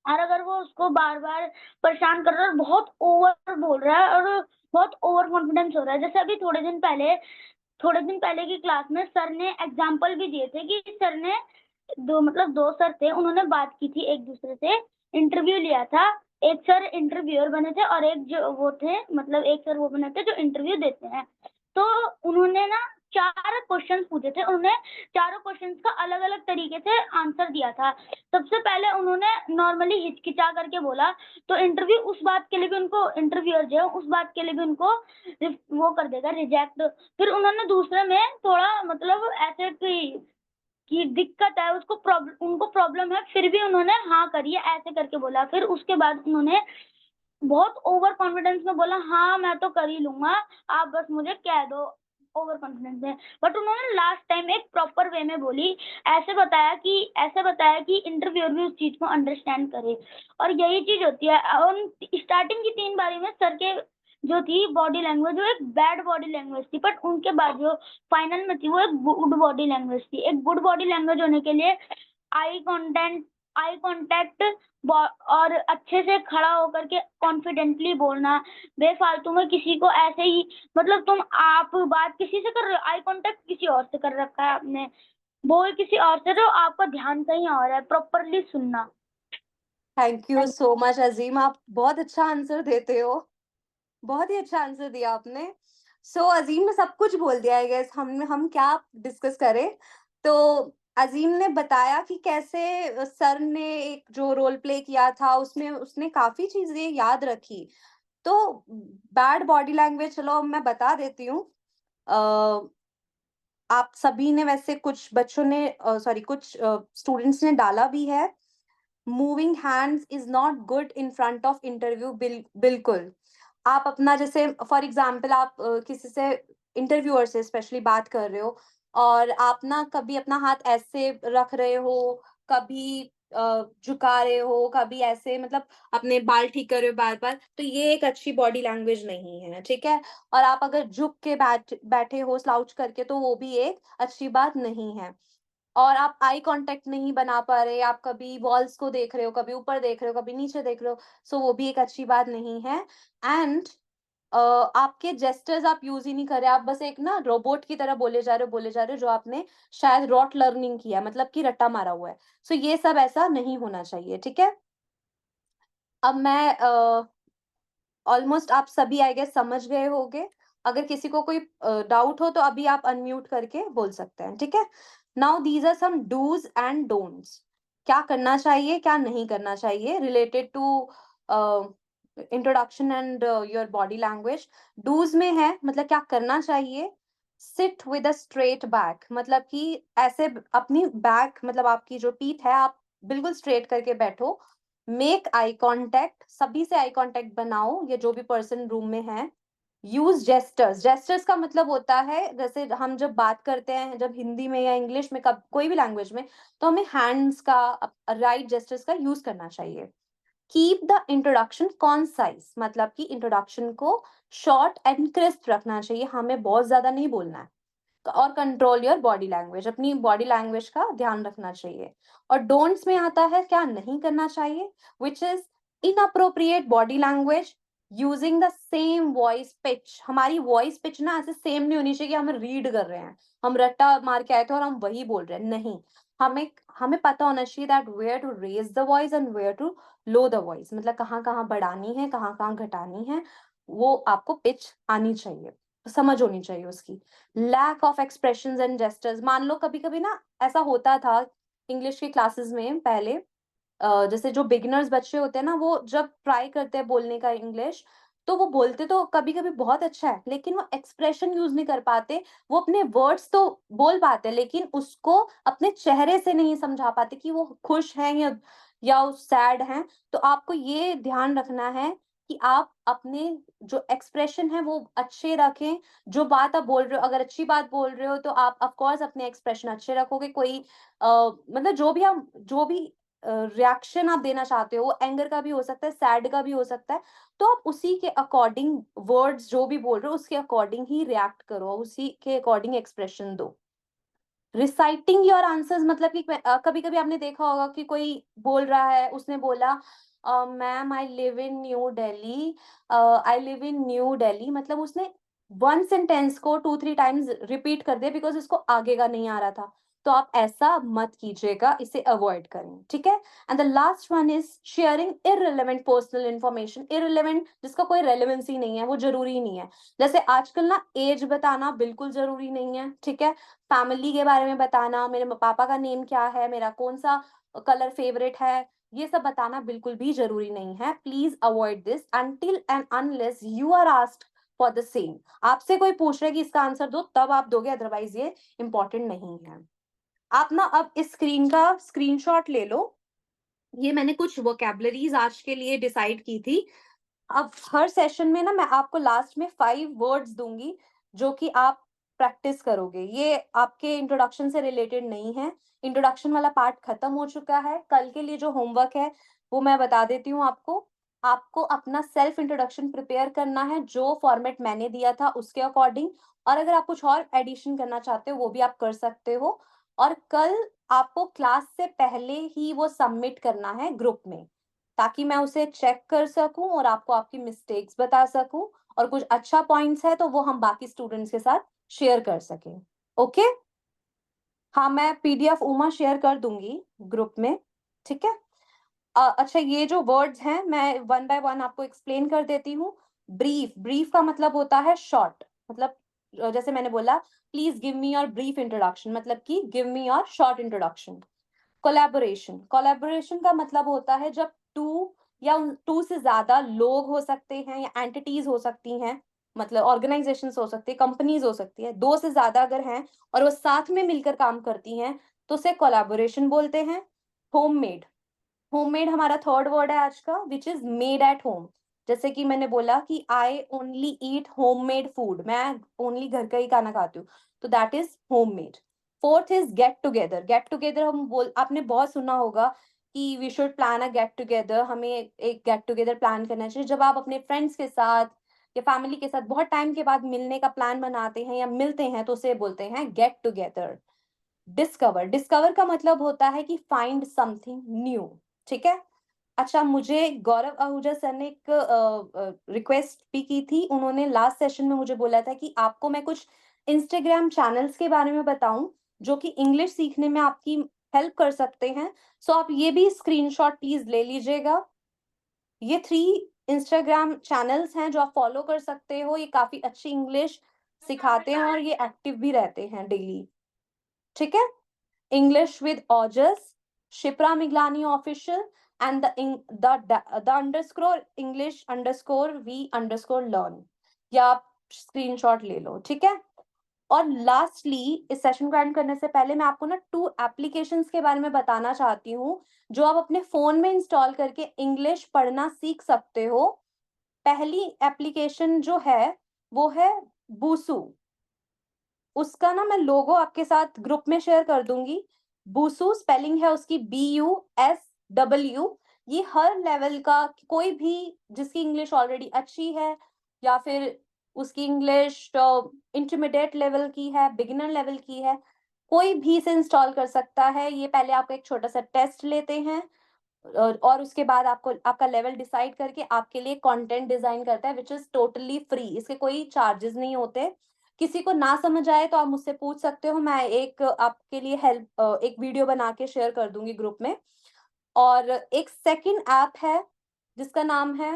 और अगर वो उसको बार बार परेशान कर रहा है, बहुत ओवर बोल रहा है और बहुत ओवर कॉन्फिडेंस हो रहा है। जैसे अभी थोड़े दिन पहले की क्लास में सर ने एग्जाम्पल भी दिए थे कि सर ने दो सर थे, उन्होंने बात की थी एक दूसरे से, इंटरव्यू लिया था। एक सर इंटरव्यूअर बने थे और एक जो वो थे, मतलब एक सर वो बने थे जो इंटरव्यू देते हैं। तो उन्होंने ना 4 क्वेश्चंस पूछे थे, उन्होंने चारों क्वेश्चंस का अलग अलग तरीके से आंसर दिया था। सबसे पहले उन्होंने नॉर्मली हिचकिचा करके बोला, तो इंटरव्यू उस बात के लिए भी उनको, इंटरव्यूअर जो है उस बात के लिए भी उनको वो कर देगा, रिजेक्ट। फिर उन्होंने दूसरे में थोड़ा मतलब ऐसे कि दिक्कत है उसको, उनको प्रॉब्लम है, फिर भी उन्होंने हाँ करिए ऐसे करके बोला। फिर उसके बाद उन्होंने बहुत ओवर कॉन्फिडेंस में बोला हाँ मैं तो कर ही लूंगा, आप बस मुझे कह दो। ओवर कॉन्फिडेंस है, बट उन्होंने लास्ट टाइम एक प्रॉपर वे में बोली, ऐसे बताया कि इंटरव्यूअर भी उस चीज को अंडरस्टैंड करे। और यही चीज होती है। और स्टार्टिंग की 3 बारी में सर के जो थी बॉडी लैंग्वेज, वो एक बैड बॉडी लैंग्वेज थी, बट उनके बाद जो फाइनल में थी वो एक गुड बॉडी लैंग्वेज थी। एक गुड बॉडी लैंग्वेज होने के लिए आई कांटेक्ट और अच्छे से खड़ा होकर के कॉन्फिडेंटली बोलना, बेफालतू में किसी को ऐसे ही, मतलब तुम आप बात किसी से कर रहे हो, आई कांटेक्ट किसी और से कर रखा है आपने, बोल किसी और से रहे हो, आपका ध्यान कहीं और है, प्रॉपरली सुनना। थैंक यू सो मच अजीम, आप बहुत अच्छा आंसर देते हो, बहुत ही अच्छा आंसर दिया आपने। सो अजीम ने सब कुछ बोल दिया है। गेस हम क्या डिस्कस करें। तो अजीम ने बताया कि कैसे सर ने एक जो रोल प्ले किया था उसमें उसने काफी चीजें याद रखी। तो बैड बॉडी लैंग्वेज, चलो मैं बता देती हूँ। आप सभी ने वैसे कुछ बच्चों ने कुछ स्टूडेंट्स ने डाला भी है, moving hands is not good in front of interview. बिल्कुल आप अपना, जैसे फॉर एग्जाम्पल आप किसी से इंटरव्यूअर से स्पेशली बात कर रहे हो और आप ना कभी अपना हाथ ऐसे रख रहे हो, कभी झुका रहे हो, कभी ऐसे, मतलब अपने बाल ठीक कर रहे हो बार बार, तो ये एक अच्छी बॉडी लैंग्वेज नहीं है, ठीक है। और आप अगर झुक के बैठे हो स्लाउच करके, तो वो भी एक अच्छी बात नहीं है। और आप आई कांटेक्ट नहीं बना पा रहे, आप कभी वॉल्स को देख रहे हो, कभी ऊपर देख रहे हो, कभी नीचे देख रहे हो, सो वो भी एक अच्छी बात नहीं है। एंड आपके जेस्टर्स आप यूज ही नहीं कर रहे, आप बस एक ना रोबोट की तरह बोले जा रहे हो, जो आपने शायद रॉट लर्निंग किया, मतलब कि रट्टा मारा हुआ है। सो ये सब ऐसा नहीं होना चाहिए, ठीक है। अब मैं ऑलमोस्ट आप सभी आई गेस समझ गए होंगे। अगर किसी को कोई डाउट हो तो अभी आप अनम्यूट करके बोल सकते हैं, ठीक है। Now these are some dos and don'ts, क्या करना चाहिए क्या नहीं करना चाहिए related to introduction and your body language. Dos में है, मतलब क्या करना चाहिए, sit with a straight back, मतलब कि ऐसे अपनी बैक, मतलब आपकी जो पीठ है, आप बिल्कुल स्ट्रेट करके बैठो। मेक आई कांटेक्ट, सभी से आई कांटेक्ट बनाओ, ये जो भी पर्सन रूम में है। यूज जेस्टर्स का मतलब होता है, जैसे हम जब बात करते हैं, जब हिंदी में या इंग्लिश में, कब कोई भी लैंग्वेज में, तो हमें हैंड्स का, राइट जेस्टर्स का यूज करना चाहिए। कीप द इंट्रोडक्शन कॉन्साइज, मतलब कि इंट्रोडक्शन को शॉर्ट एंड क्रिस्प रखना चाहिए, हमें बहुत ज्यादा नहीं बोलना है। और कंट्रोल योर बॉडी लैंग्वेज, अपनी बॉडी लैंग्वेज का ध्यान रखना चाहिए। और डोंट्स में आता है क्या नहीं करना चाहिए, which is inappropriate body language, using the same voice pitch. हमारी वॉइस पिच ना ऐसे सेम नहीं होनी चाहिए कि हम रीड कर रहे हैं, हम रट्टा मार के आए थे और हम वही बोल रहे हैं, नहीं। हमें हमें पता होना चाहिए that where to raise the voice and where to low the voice, मतलब कहाँ कहाँ बढ़ानी है, कहाँ कहाँ घटानी है, वो आपको पिच आनी चाहिए, समझ होनी चाहिए उसकी। Lack of expressions and gestures, मान लो कभी कभी ना ऐसा होता था इंग्लिश की क्लासेस में पहले, जैसे जो बिगिनर्स बच्चे होते हैं ना, वो जब ट्राई करते हैं बोलने का इंग्लिश, तो वो बोलते तो कभी कभी बहुत अच्छा है, लेकिन वो एक्सप्रेशन यूज नहीं कर पाते। वो अपने वर्ड्स तो बोल पाते हैं, लेकिन उसको अपने चेहरे से नहीं समझा पाते कि वो खुश हैं या सैड हैं। तो आपको ये ध्यान रखना है कि आप अपने जो एक्सप्रेशन है वो अच्छे रखें। जो बात आप बोल रहे हो, अगर अच्छी बात बोल रहे हो, तो आप ऑफ कोर्स अपने एक्सप्रेशन अच्छे रखोगे। कोई मतलब जो भी रिएक्शन आप देना चाहते हो, एंगर का भी हो सकता है, सैड का भी हो सकता है, तो आप उसी के अकॉर्डिंग वर्ड्स जो भी बोल रहे हो उसके अकॉर्डिंग ही रिएक्ट करो, उसी के अकॉर्डिंग एक्सप्रेशन दो। रिसाइटिंग योर आंसर्स, मतलब कि कभी कभी आपने देखा होगा कि कोई बोल रहा है, उसने बोला मैम आई लिव इन न्यू दिल्ली, आई लिव इन न्यू दिल्ली, मतलब उसने वन सेंटेंस को 2-3 टाइम्स रिपीट कर दिया बिकॉज इसको आगे का नहीं आ रहा था। तो आप ऐसा मत कीजिएगा, इसे अवॉइड करें, ठीक है। And the last one is sharing irrelevant personal information. Irrelevant जिसका कोई रेलेवेंसी नहीं है, वो जरूरी नहीं है। जैसे आजकल ना एज बताना बिल्कुल जरूरी नहीं है, ठीक है। फैमिली के बारे में बताना, मेरे पापा का नेम क्या है, मेरा कौन सा कलर फेवरेट है, ये सब बताना बिल्कुल भी जरूरी नहीं है। Please avoid this until and unless you are asked for the same. आपसे कोई पूछ रहा है कि इसका आंसर दो, तब आप दोगे, अदरवाइज ये इंपॉर्टेंट नहीं है। आप ना अब इस स्क्रीन का स्क्रीनशॉट ले लो। ये मैंने कुछ वोकैबुलरीज आज के लिए डिसाइड की थी। अब हर सेशन में ना मैं आपको लास्ट में 5 वर्ड्स दूंगी जो कि आप प्रैक्टिस करोगे। ये आपके इंट्रोडक्शन से रिलेटेड नहीं है। इंट्रोडक्शन वाला पार्ट खत्म हो चुका है। कल के लिए जो होमवर्क है वो मैं बता देती हूँ आपको। आपको अपना सेल्फ इंट्रोडक्शन प्रिपेयर करना है, जो फॉर्मेट मैंने दिया था उसके अकॉर्डिंग, और अगर आप कुछ और एडिशन करना चाहते हो वो भी आप कर सकते हो। और कल आपको क्लास से पहले ही वो सबमिट करना है ग्रुप में, ताकि मैं उसे चेक कर सकूं और आपको आपकी मिस्टेक्स बता सकूं, और कुछ अच्छा पॉइंट्स है तो वो हम बाकी स्टूडेंट्स के साथ शेयर कर सकें। ओके? हाँ, मैं पीडीएफ उमा शेयर कर दूंगी ग्रुप में, ठीक है? अच्छा, ये जो वर्ड्स हैं मैं वन बाय वन आपको एक्सप्लेन कर देती हूँ। ब्रीफ, ब्रीफ का मतलब होता है शॉर्ट, मतलब जैसे मैंने बोला please give me your brief introduction, मतलब कि give me your short introduction. Collaboration, collaboration का मतलब होता है जब टू या टू से ज्यादा लोग हो सकते हैं या एंटिटीज हो सकती हैं, मतलब ऑर्गेनाइजेशंस हो सकती है, कंपनीज हो सकती है, दो से ज्यादा अगर हैं और वो साथ में मिलकर काम करती हैं तो उसे कोलैबोरेशन बोलते हैं। होममेड, होममेड हमारा थर्ड वर्ड है आज का, which is made at home. जैसे कि मैंने बोला कि I only eat homemade food, मैं ओनली घर का ही खाना खाती हूँ, तो that is homemade. Fourth is get together, get together आपने बहुत सुना होगा कि we should plan a get together, हमें एक गेट टुगेदर प्लान करना चाहिए। जब आप अपने फ्रेंड्स के साथ या फैमिली के साथ बहुत टाइम के बाद मिलने का प्लान बनाते हैं या मिलते हैं तो उसे बोलते हैं गेट टुगेदर। डिस्कवर, डिस्कवर का मतलब होता है कि फाइंड समथिंग न्यू, ठीक है? अच्छा, मुझे गौरव आहूजा सर ने एक रिक्वेस्ट भी की थी। उन्होंने लास्ट सेशन में मुझे बोला था कि आपको मैं कुछ इंस्टाग्राम चैनल्स के बारे में बताऊं जो कि इंग्लिश सीखने में आपकी हेल्प कर सकते हैं। सो आप ये भी स्क्रीनशॉट प्लीज ले लीजिएगा। ये 3 इंस्टाग्राम चैनल्स हैं जो आप फॉलो कर सकते हो। ये काफी अच्छी इंग्लिश सिखाते हैं और ये एक्टिव भी रहते हैं डेली, ठीक है? English with Ojas, Shipra Miglani Official, and the underscore English underscore V underscore learn, या आप स्क्रीनशॉट ले लो, ठीक है? और लास्टली इस सेशन को एंड करने से पहले मैं आपको ना 2 एप्लीकेशंस के बारे में बताना चाहती हूँ जो आप अपने फोन में इंस्टॉल करके इंग्लिश पढ़ना सीख सकते हो। पहली एप्लीकेशन जो है वो है बूसू। उसका ना मैं लोगो आपके साथ ग्रुप में शेयर कर दूंगी। बूसू स्पेलिंग है उसकी BUSW। ये हर लेवल का, कोई भी जिसकी इंग्लिश ऑलरेडी अच्छी है या फिर उसकी इंग्लिश इंटरमीडिएट लेवल की है, बिगिनर लेवल की है, कोई भी इसे इंस्टॉल कर सकता है। ये पहले आपका एक छोटा सा टेस्ट लेते हैं और उसके बाद आपको आपका लेवल डिसाइड करके आपके लिए कंटेंट डिजाइन करता है, विच इज टोटली फ्री। इसके कोई चार्जेस नहीं होते। किसी को ना समझ आए तो आप मुझसे पूछ सकते हो, मैं एक आपके लिए एक वीडियो बना के शेयर कर दूंगी ग्रुप में। और एक सेकंड ऐप है जिसका नाम है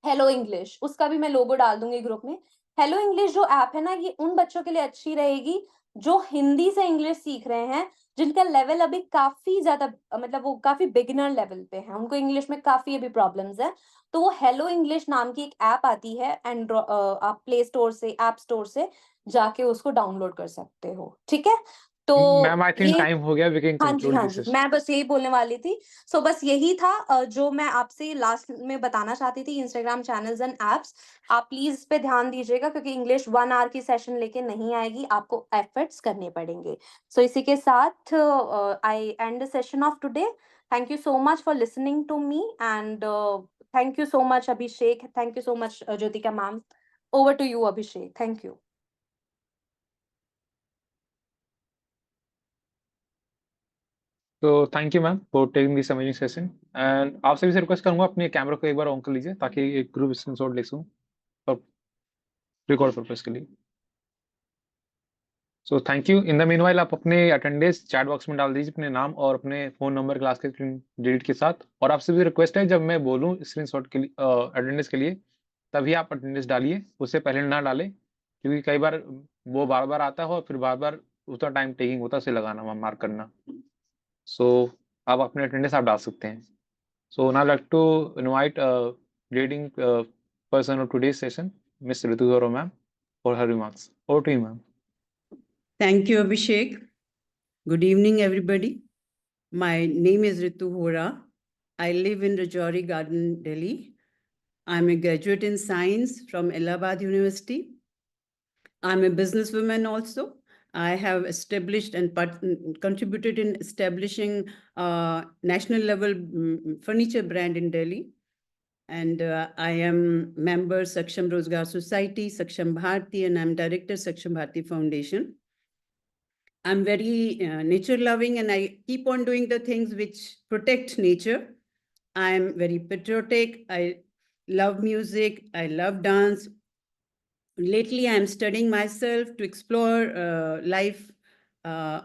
हेलो इंग्लिश, उसका भी मैं लोगो डाल दूंगी ग्रुप में। हेलो इंग्लिश जो ऐप है ना, ये उन बच्चों के लिए अच्छी रहेगी जो हिंदी से इंग्लिश सीख रहे हैं, जिनका लेवल अभी काफी ज्यादा, मतलब वो काफी बिगिनर लेवल पे है, उनको इंग्लिश में काफी अभी प्रॉब्लम्स है। तो वो हेलो इंग्लिश नाम की एक ऐप आती है आप प्ले स्टोर से, ऐप स्टोर से जाके उसको डाउनलोड कर सकते हो, ठीक है? तो मैम आई थिंक ये, टाइम हो गया, वी कैन हाँ जी, कंक्लूड हाँ दिस जी, सेशन। मैं बस यही बोलने वाली थी। सो बस यही था जो मैं आपसे लास्ट में बताना चाहती थी, इंस्टाग्राम चैनल्स एंड एप्स। आप प्लीज इस पे ध्यान दीजिएगा क्योंकि इंग्लिश 1 आवर की सेशन लेके नहीं आएगी, आपको एफर्ट्स करने पड़ेंगे। सो इसी के साथ I end the session of today. Thank you so much for listening to me and thank you so much Abhishek, thank you so much Jyotika ma'am. Over to you Abhishek, thank you. तो thank you ma'am for taking this amazing session. And आपसे भी से request करूंगा अपने camera को एक बार on कर लीजिए ताकि एक ग्रुप स्क्रीनशॉट ले सकूं और रिकॉर्ड पर्पस के लिए। So thank you. In the meanwhile आप अपने अटेंडेंस चैट बॉक्स में डाल दीजिए अपने नाम और अपने फ़ोन नंबर क्लास के डिलीट के साथ। और आपसे भी रिक्वेस्ट है, जब मैं बोलूँ स्क्रीनशॉट के लिए अटेंडेंस के लिए, तभी आप अटेंडेंस डालिए, उससे पहले ना डालें, क्योंकि कई बार वो बार-बार आता है और फिर बार-बार उतना टाइम टेकिंग होता है उसे लगाना, मार्क करना। सो आप अपने अटेंडेंस आप डाल सकते हैं। So now like to invite leading person of today's session, Miss Ritu Garo ma'am, for her remarks. Over to you, ma'am. Thank you, Abhishek. Good evening, everybody. My name is Ritu Hora. I live in Rajouri Garden, Delhi. I'm a graduate in science from Allahabad University. I'm a businesswoman also. I have established and contributed in establishing a national level furniture brand in Delhi. And I am member Saksham Rozgar Society, Saksham Bharti, and I'm director Saksham Bharti Foundation. I'm very nature loving, and I keep on doing the things which protect nature. I'm very patriotic. I love music. I love dance. Lately, I'm studying myself to explore life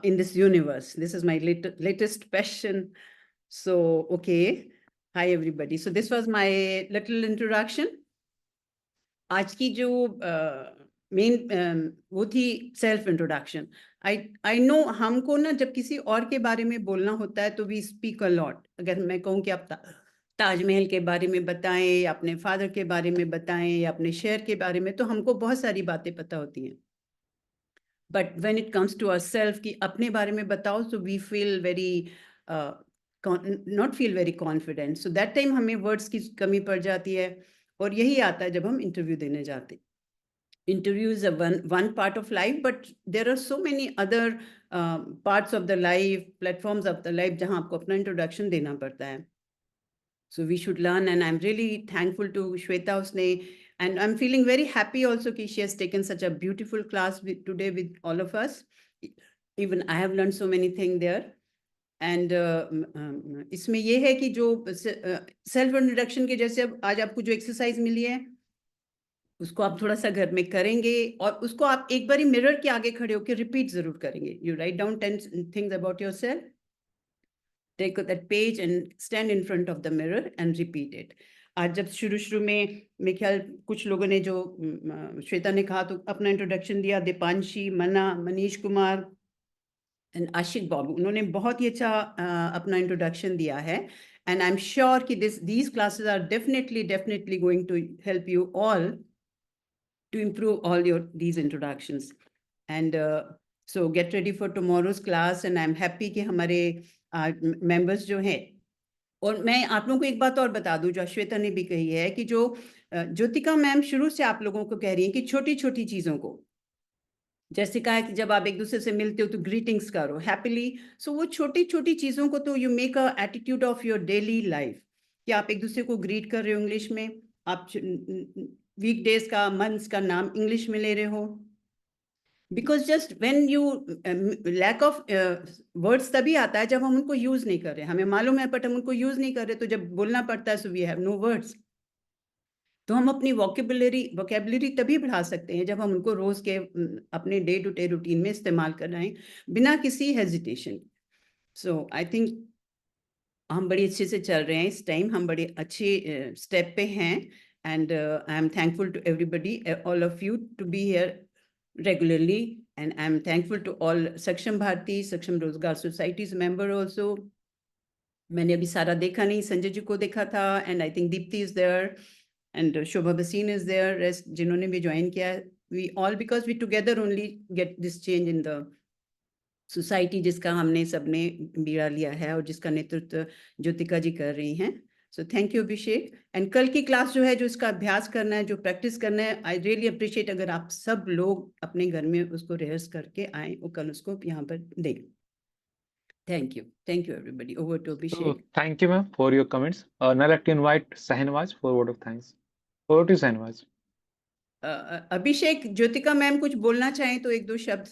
in this universe. This is my latest passion. So, okay. Hi, everybody. So this was my little introduction. आज की जो main वो थी self introduction. I know हमको ना जब किसी और के बारे में बोलना होता है तो वी स्पीक अ लॉट. अगर मैं कहूँ कि आप ताजमहल के बारे में बताएं या अपने फादर के बारे में बताएं या अपने शहर के बारे में, तो हमको बहुत सारी बातें पता होती हैं. But when it comes to ourself कि अपने बारे में बताओ, so we feel very not feel very confident. So that time हमें वर्ड्स की कमी पड़ जाती है. और यही आता है जब हम इंटरव्यू देने जाते. Interview is a one part of life, but there are so many other parts of the life, platforms of the life जहाँ आपको अपना इंट्रोडक्शन देना पड़ता है. So we should learn, and I'm really thankful to Shweta Usne, and I'm feeling very happy also that she has taken such a beautiful class today with all of us. Even I have learned so many things there. And इसमें ये है कि जो self introduction के जैसे आज आपको जो एक्सरसाइज मिली है उसको आप थोड़ा सा घर में करेंगे, और उसको आप एक बार मिरर के आगे खड़े होकर रिपीट जरूर करेंगे. You write down 10 things about yourself, take that page and stand in front of the mirror and repeat it. आज जब शुरू में मेरे ख्याल कुछ लोगों ने जो श्वेता ने कहा तो अपना इंट्रोडक्शन दिया, दीपांशी, मना, मनीष कुमार एंड आशिक बाबू, उन्होंने बहुत ही अच्छा अपना इंट्रोडक्शन दिया है. एंड आई एम श्योर कि these classes are definitely going to help you all to improve all these introductions. And so get ready for tomorrow's class, and I'm happy कि हमारे members जो हैं, और मैं आप लोगों को एक बात और बता दूं जो श्वेता ने भी कही है कि जो ज्योतिका मैम शुरू से आप लोगों को कह रही हैं कि छोटी छोटी चीज़ों को, जैसे कहा है कि जब आप एक दूसरे से मिलते हो तो ग्रीटिंग्स करो हैप्पीली. सो वो छोटी छोटी चीज़ों को तो you make a attitude of your daily life, कि आप एक दूसरे को ग्रीट कर रहे हो इंग्लिश में, आप वीकडेज का, मंथ्स का नाम इंग्लिश में ले रहे हो. Because just when you lack of words तभी आता है जब हम उनको यूज़ नहीं कर रहे. हमें मालूम है बट हम उनको यूज़ नहीं कर रहे, तो जब बोलना पड़ता है so we have no words. तो हम अपनी वोकेबलरी तभी बढ़ा सकते हैं जब हम उनको रोज़ के अपने डे टू डे रूटीन में इस्तेमाल कर रहे हैं बिना किसी हेजिटेशन. सो आई थिंक हम बड़ी अच्छे से चल रहे हैं इस टाइम, हम बड़े अच्छे स्टेप पे हैं. And I am thankful to everybody, all of you to be here regularly, and I'm thankful to all Saksham Bharti, Saksham Rozgar Society's member also. मैंने अभी सारा देखा नहीं, संजय जी को देखा था, and I think Deepthi is there, and Shobha Basin is there, rest जिन्होंने भी ज्वाइन किया. We all, because we together only get this change in the society, जिसका हमने सबने बीड़ा लिया है और जिसका नेतृत्व ज्योतिका जी कर रही हैं. So thank you Abhishek. And कल की क्लास जो है, जो इसका अभ्यास करना है, जो प्रैक्टिस करना है, आई रियली अप्रिशिएट अगर आप सब लोग अपने घर में उसको रिहर्स करके आए और कल उसको यहाँ पर दें. Thank you everybody. Over to Abhishek. Thank you ma'am for your comments. Now let me invite Shahnawaz for word of thanks. Over to Shahnawaz. Abhishek, Jyotika ma'am कुछ बोलना चाहें तो एक दो शब्द.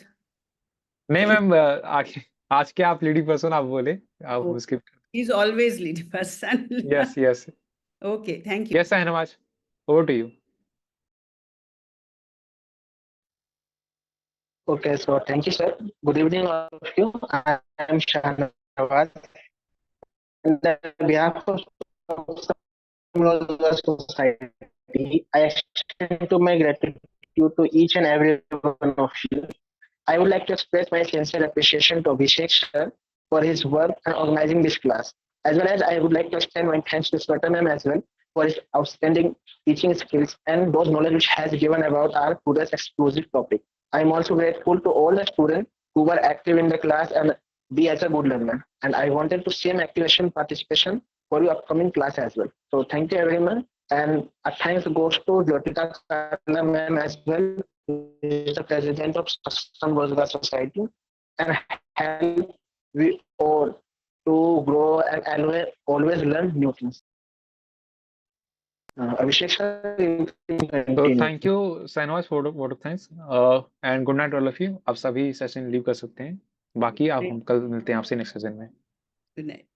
नहीं मैम, आज के आप लीडिंग पर्सन, आप बोले, आप उसके. He's always lead person. Yes. Okay, thank you. Yes, Shahnawaz. Over to you. Okay, so thank you, sir. Good evening, all of you. I am Shahnawaz. On behalf of Society, I extend to my gratitude to each and every one of you. I would like to express my sincere appreciation to Abhishek sir for his work and organizing this class, as well as I would like to extend my thanks to Sweta ma'am as well for his outstanding teaching skills and those knowledge which has given about our today's exclusive topic. I am also grateful to all the students who were active in the class and be as a good learner. And I wanted to same activation participation for your upcoming class as well. So thank you everyone. And a thanks goes to Jyotika Karna ma'am as well, who is the president of Saksam Rozgar Society, and help we all to grow and always learn new things. Abhishek sir, you can तो continue. Thank you Shahnawaz for vote of thanks and good night all of you. आप सभी session leave कर सकते हैं, बाकी आप हम कल मिलते हैं आपसे नेक्स्ट सेशन में। Good night.